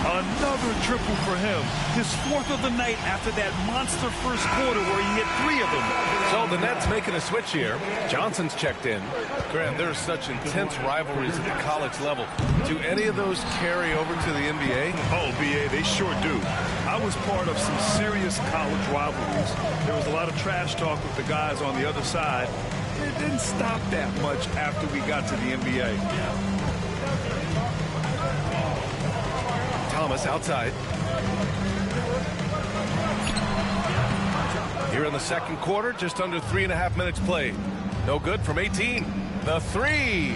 Another triple for him. His 4th of the night after that monster first quarter where he hit 3 of them. So the Nets making a switch here. Johnson's checked in. Graham, there's such intense rivalries at the college level. Do any of those carry over to the NBA? Oh, B.A., they sure do. I was part of some serious college rivalries. There was a lot of trash talk with the guys on the other side. It didn't stop that much after we got to the NBA. Thomas outside. Here in the second quarter, just under 3.5 minutes played. No good from 18. The 3.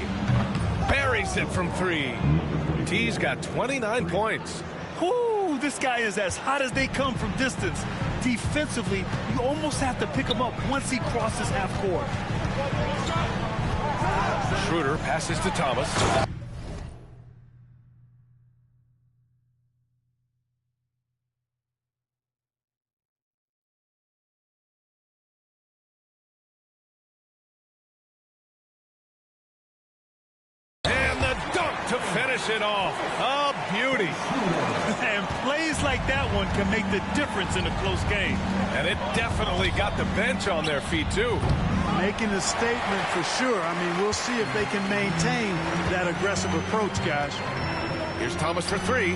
Buries it from 3. T's got 29 points. Whoo, this guy is as hot as they come from distance. Defensively, you almost have to pick him up once he crosses half court. Schroeder passes to Thomas. To finish it off. A beauty. And plays like that one can make the difference in a close game. And it definitely got the bench on their feet, too. Making a statement for sure. I mean, we'll see if they can maintain that aggressive approach, guys. Here's Thomas for 3.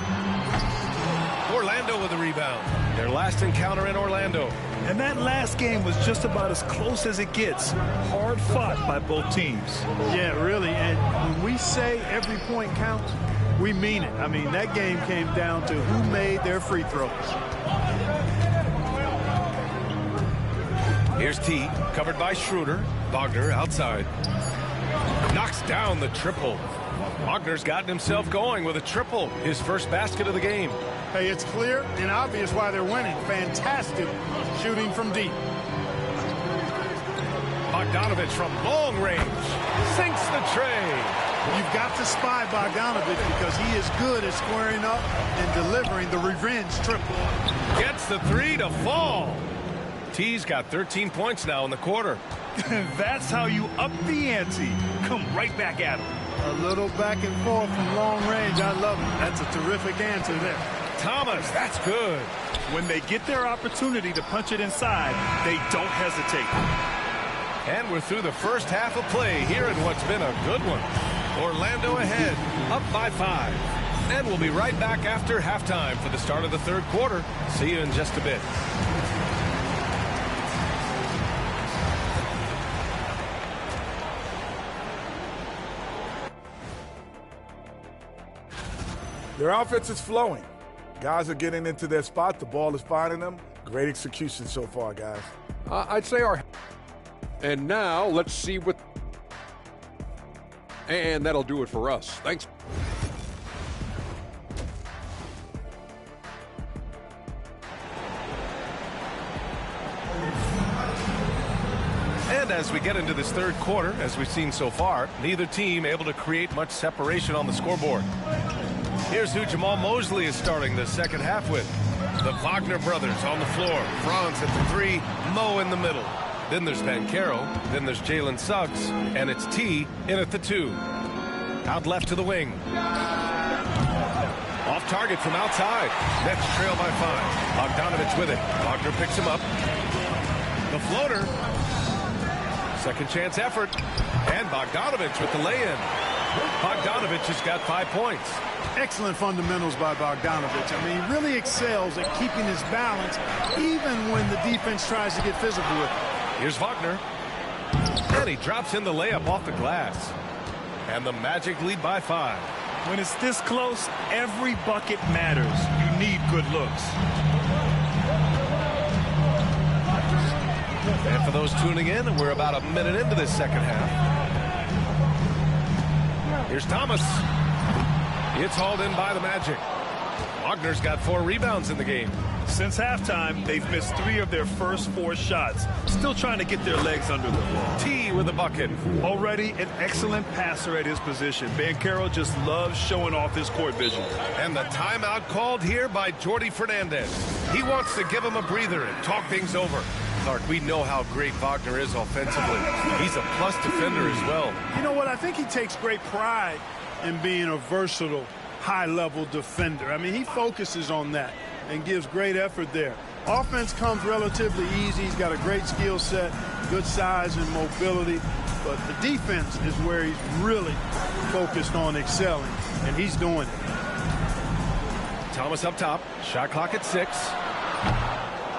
Orlando with a rebound. Their last encounter in Orlando. And that last game was just about as close as it gets. Hard fought by both teams. Yeah, really. And when we say every point counts, we mean it. I mean, that game came down to who made their free throws. Here's T, covered by Schroeder. Wagner outside. Knocks down the triple. Wagner's gotten himself going with a triple. His first basket of the game. Hey, it's clear and obvious why they're winning. Fantastic shooting from deep. Bogdanovich from long range. Sinks the tray. You've got to spy Bogdanovich because he is good at squaring up and delivering the revenge triple. Gets the 3 to fall. T's got 13 points now in the quarter. That's how you up the ante. Come right back at him. A little back and forth from long range. I love it. That's a terrific answer there. Thomas, that's good. When they get their opportunity to punch it inside, they don't hesitate. And we're through the first half of play here in what's been a good one. Orlando ahead, up by 5. And we'll be right back after halftime for the start of the third quarter. See you in just a bit. Their offense is flowing. Guys are getting into their spot. The ball is finding them. Great execution so far, guys. I'd say our... And now, let's see what... And that'll do it for us. Thanks. And as we get into this third quarter, as we've seen so far, neither team able to create much separation on the scoreboard. Here's who Jamal Mosley is starting the second half with. The Wagner brothers on the floor. Franz at the 3, Mo in the middle. Then there's Banchero, then there's Jalen Suggs, and it's T in at the 2. Out left to the wing. Off target from outside. Nets trail by 5. Bogdanovich with it. Wagner picks him up. The floater. Second chance effort. And Bogdanovich with the lay-in. Bogdanovich has got 5 points. Excellent fundamentals by Bogdanovich. I mean, he really excels at keeping his balance even when the defense tries to get physical with him. Here's Wagner. And he drops in the layup off the glass. And the Magic lead by 5. When it's this close, every bucket matters. You need good looks. And for those tuning in, we're about a minute into this second half. Here's Thomas. It's hauled in by the Magic. Wagner's got 4 rebounds in the game. Since halftime, they've missed 3 of their first 4 shots. Still trying to get their legs under them. T with a bucket. Already an excellent passer at his position. Banchero just loves showing off his court vision. And the timeout called here by Jordi Fernandez. He wants to give him a breather and talk things over. Clark, we know how great Wagner is offensively. He's a plus defender as well. You know what? I think he takes great pride in being a versatile, high-level defender. I mean, he focuses on that and gives great effort there. Offense comes relatively easy. He's got a great skill set, good size and mobility. But the defense is where he's really focused on excelling, and he's doing it. Thomas up top. Shot clock at 6.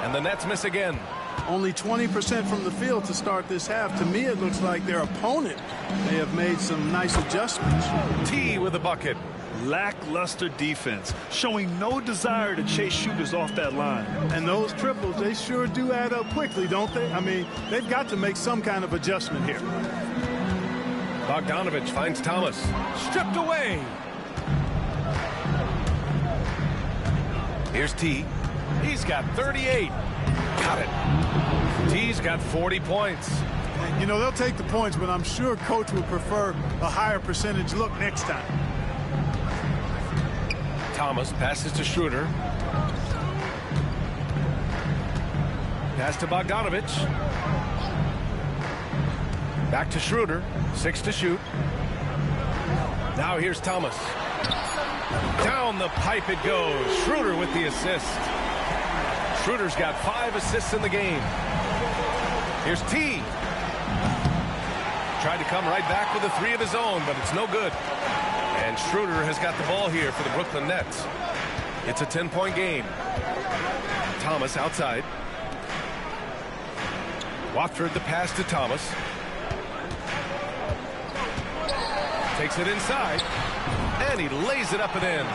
And the Nets miss again. Only 20% from the field to start this half. To me, it looks like their opponent may have made some nice adjustments. T with a bucket. Lackluster defense, showing no desire to chase shooters off that line. And those triples, they sure do add up quickly, don't they? I mean, they've got to make some kind of adjustment here. Bogdanovich finds Thomas. Stripped away. Here's T. He's got 38. Got it. T's got 40 points. You know, they'll take the points, but I'm sure coach would prefer a higher percentage look next time. Thomas passes to Schroeder. Pass to Bogdanovich. Back to Schroeder. 6 to shoot. Now here's Thomas. Down the pipe it goes. Schroeder with the assist. Schroeder's got 5 assists in the game. Here's T. Tried to come right back with a 3 of his own, but it's no good. And Schroeder has got the ball here for the Brooklyn Nets. It's a 10-point game. Thomas outside. Watford the pass to Thomas. Takes it inside. And he lays it up and in.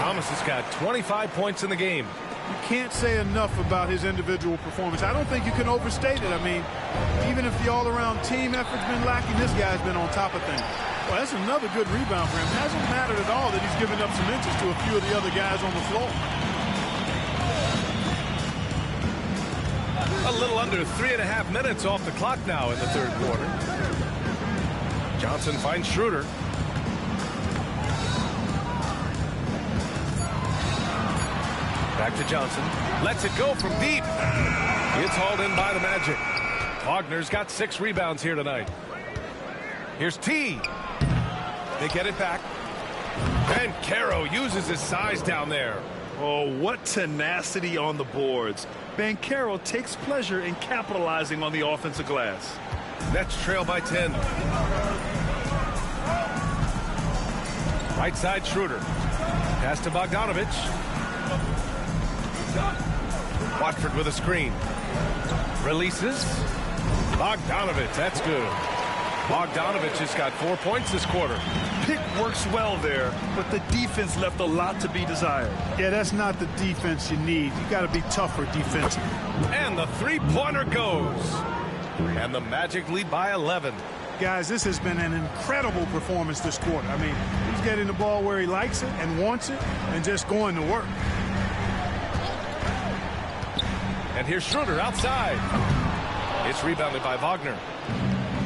Thomas has got 25 points in the game. You can't say enough about his individual performance. I don't think you can overstate it. I mean, even if the all-around team effort's been lacking, this guy's been on top of things. Well, that's another good rebound for him. It hasn't mattered at all that he's given up some inches to a few of the other guys on the floor. A little under 3.5 minutes off the clock now in the third quarter. Johnson finds Schroeder. Back to Johnson. Lets it go from deep. It's hauled in by the Magic. Wagner's got 6 rebounds here tonight. Here's T. They get it back. And Caro uses his size down there. Oh, what tenacity on the boards. Banchero takes pleasure in capitalizing on the offensive glass. Nets trail by 10. Right side Schroeder. Pass to Bogdanovich. Watford with a screen. Releases. Bogdanovich, that's good. Bogdanovich has got 4 points this quarter. Pick works well there, but the defense left a lot to be desired. Yeah, that's not the defense you need. You got to be tougher defensively. And the three-pointer goes. And the Magic lead by 11. Guys, this has been an incredible performance this quarter. I mean, he's getting the ball where he likes it and wants it and just going to work. And here's Schroeder outside. It's rebounded by Wagner.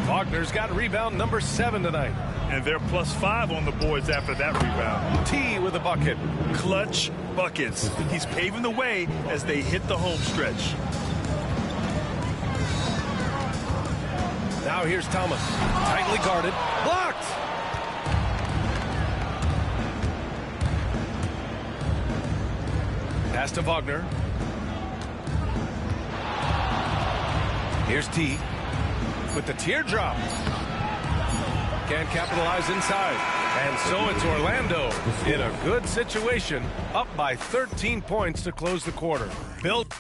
Wagner's got rebound number 7 tonight. And they're +5 on the boards after that rebound. T with a bucket. Clutch buckets. He's paving the way as they hit the home stretch. Now here's Thomas. Tightly guarded. Blocked! Pass to Wagner. Here's T with the teardrop. Can't capitalize inside. And so it's Orlando in a good situation, up by 13 points to close the quarter. Built.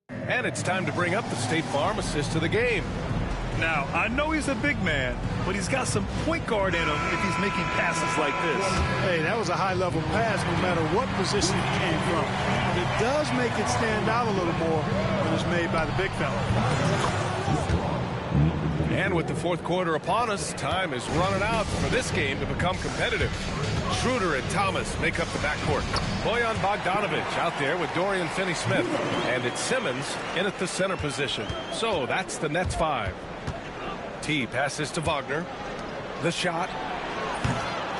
And it's time to bring up the State Farm assist of the game. Now, I know he's a big man, but he's got some point guard in him if he's making passes like this. Hey, that was a high-level pass no matter what position it came from. But it does make it stand out a little more when it's made by the big fella. And with the fourth quarter upon us, time is running out for this game to become competitive. Schroeder and Thomas make up the backcourt. Bojan Bogdanovich out there with Dorian Finney-Smith. And it's Simmons in at the center position. So that's the Nets 5. T passes to Wagner. The shot.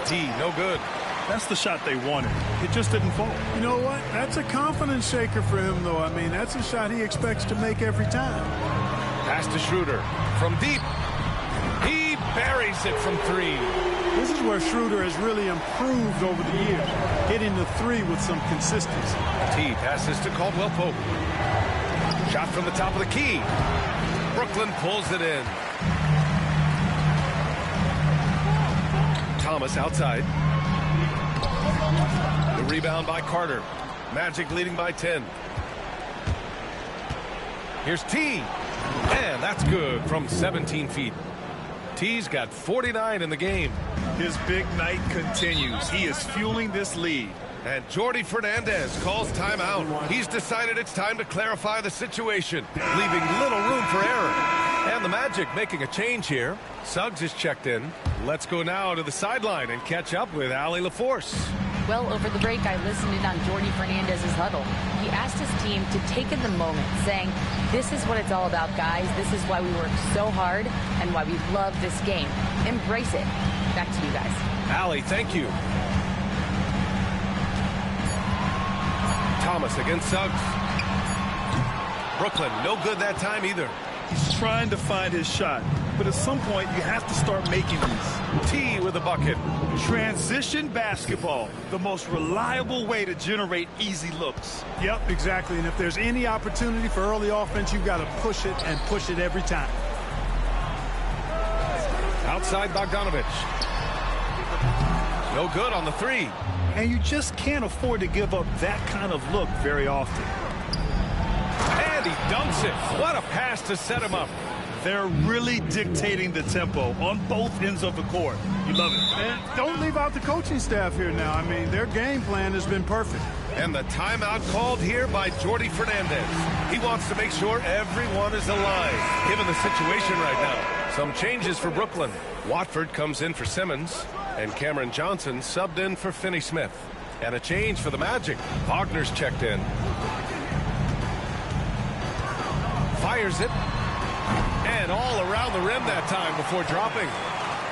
T, no good. That's the shot they wanted. It just didn't fall. You know what? That's a confidence shaker for him, though. I mean, that's a shot he expects to make every time. Pass to Schroeder. From deep. He buries it from 3. This is where Schroeder has really improved over the years, hitting the 3 with some consistency. T passes to Caldwell Pope. Shot from the top of the key. Brooklyn pulls it in. Thomas outside. The rebound by Carter. Magic leading by 10. Here's T. And that's good from 17 feet. T's got 49 in the game. His big night continues. He is fueling this lead. And Jordi Fernandez calls timeout. He's decided it's time to clarify the situation, leaving little room for error. And the Magic making a change here. Suggs is checked in. Let's go now to the sideline and catch up with Allie LaForce. Well, over the break, I listened in on Jordi Fernandez's huddle. He asked his team to take in the moment, saying, "This is what it's all about, guys. This is why we work so hard and why we love this game. Embrace it." Back to you guys. Allie, thank you. Thomas against Suggs. Brooklyn, no good that time either. He's trying to find his shot, but at some point you have to start making these. T with a bucket. Transition basketball, the most reliable way to generate easy looks. Yep, exactly. And if there's any opportunity for early offense, you've got to push it and push it every time. Outside Bogdanovich. No good on the 3. And you just can't afford to give up that kind of look very often. And he dunks it. What a pass to set him up. They're really dictating the tempo on both ends of the court. You love it. And don't leave out the coaching staff here now. I mean, their game plan has been perfect. And the timeout called here by Jordi Fernandez. He wants to make sure everyone is alive, given the situation right now. Some changes for Brooklyn. Watford comes in for Simmons, and Cameron Johnson subbed in for Finney-Smith. And a change for the Magic. Wagner's checked in. Fires it. And all around the rim that time before dropping.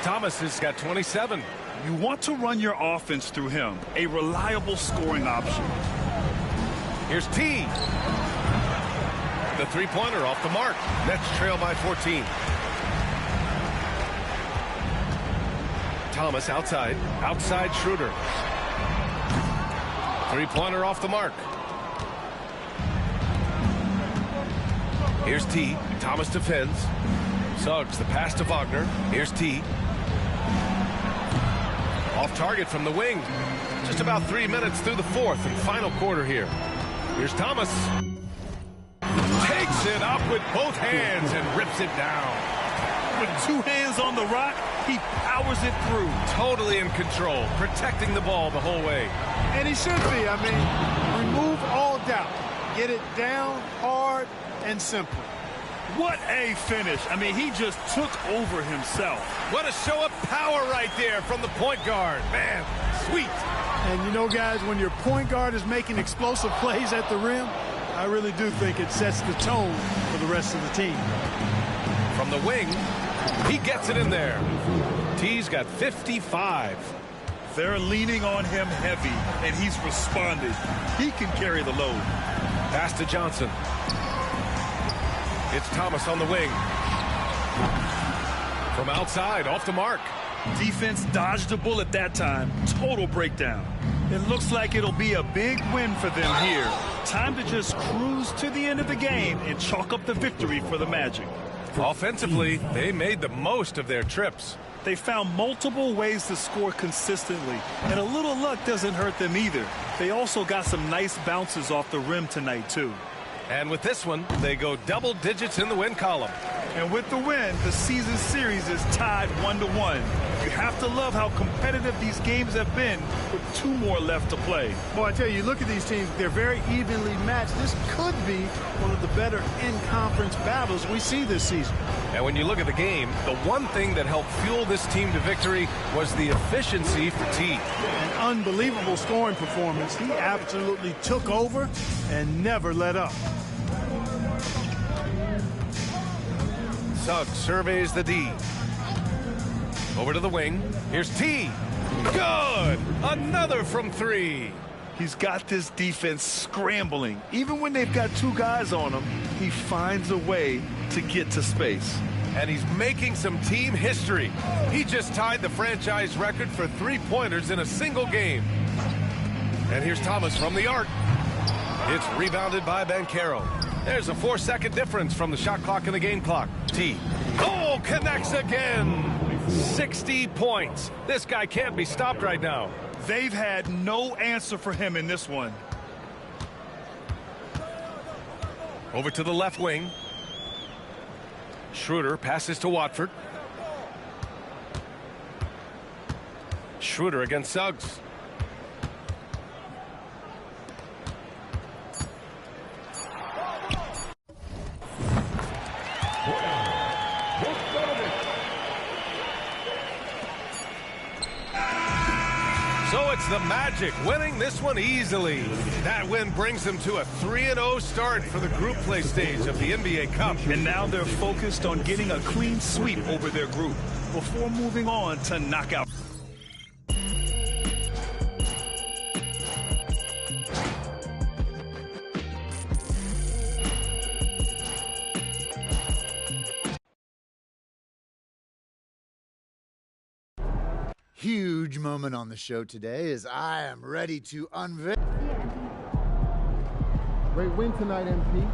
Thomas has got 27. You want to run your offense through him. A reliable scoring option. Here's T. The three-pointer off the mark. Nets trail by 14. Thomas outside. Outside Schroeder. Three-pointer off the mark. Here's T. Thomas defends. Suggs the pass to Wagner. Here's T. Off target from the wing. Just about 3 minutes through the fourth and final quarter here. Here's Thomas. Takes it up with both hands and rips it down. With 2 hands on the rock, he powers it through. Totally in control, protecting the ball the whole way. And he should be. I mean, remove all doubt. Get it down, hard, and simple. What a finish. I mean, he just took over himself. What a show of power right there from the point guard. Man, sweet. And you know, guys, when your point guard is making explosive plays at the rim, I really do think it sets the tone for the rest of the team. From the wing, he gets it in there. T's got 55. They're leaning on him heavy, and he's responded. He can carry the load. Pass to Johnson. It's Thomas on the wing. From outside, off the mark. Defense dodged a bullet that time. Total breakdown. It looks like it'll be a big win for them here. Time to just cruise to the end of the game and chalk up the victory for the Magic. Offensively, they made the most of their trips. They found multiple ways to score consistently, and a little luck doesn't hurt them either. They also got some nice bounces off the rim tonight, too. And with this one, they go double digits in the win column. And with the win, the season series is tied 1-1. You have to love how competitive these games have been with 2 more left to play. Boy, I tell you, look at these teams. They're very evenly matched. This could be one of the better in-conference battles we see this season. And when you look at the game, the one thing that helped fuel this team to victory was the efficiency for T. An unbelievable scoring performance. He absolutely took over and never let up. Suggs surveys the D. Over to the wing. Here's T. Good! Another from 3. He's got this defense scrambling. Even when they've got 2 guys on him, he finds a way to get to space. And he's making some team history. He just tied the franchise record for 3-pointers in a single game. And here's Thomas from the arc. It's rebounded by Banchero. There's a 4-second difference from the shot clock and the game clock. T. Oh, connects again. 60 points. This guy can't be stopped right now. They've had no answer for him in this one. Over to the left wing. Schroeder passes to Watford. Schroeder against Suggs. So it's the Magic winning this one easily. That win brings them to a 3-0 start for the group play stage of the NBA Cup. And now they're focused on getting a clean sweep over their group before moving on to knockout. Huge moment on the show today as I am ready to unveil. Great win tonight, MP.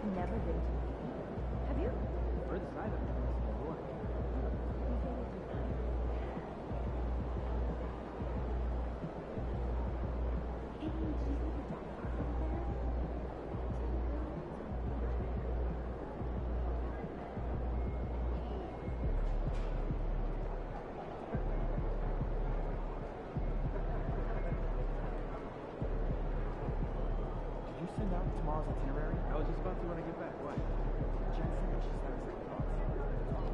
Never been to. Have you? Further side of it. Did you send out tomorrow's itinerary? I was just about to when I get back. What? Jensen and she's having some thoughts.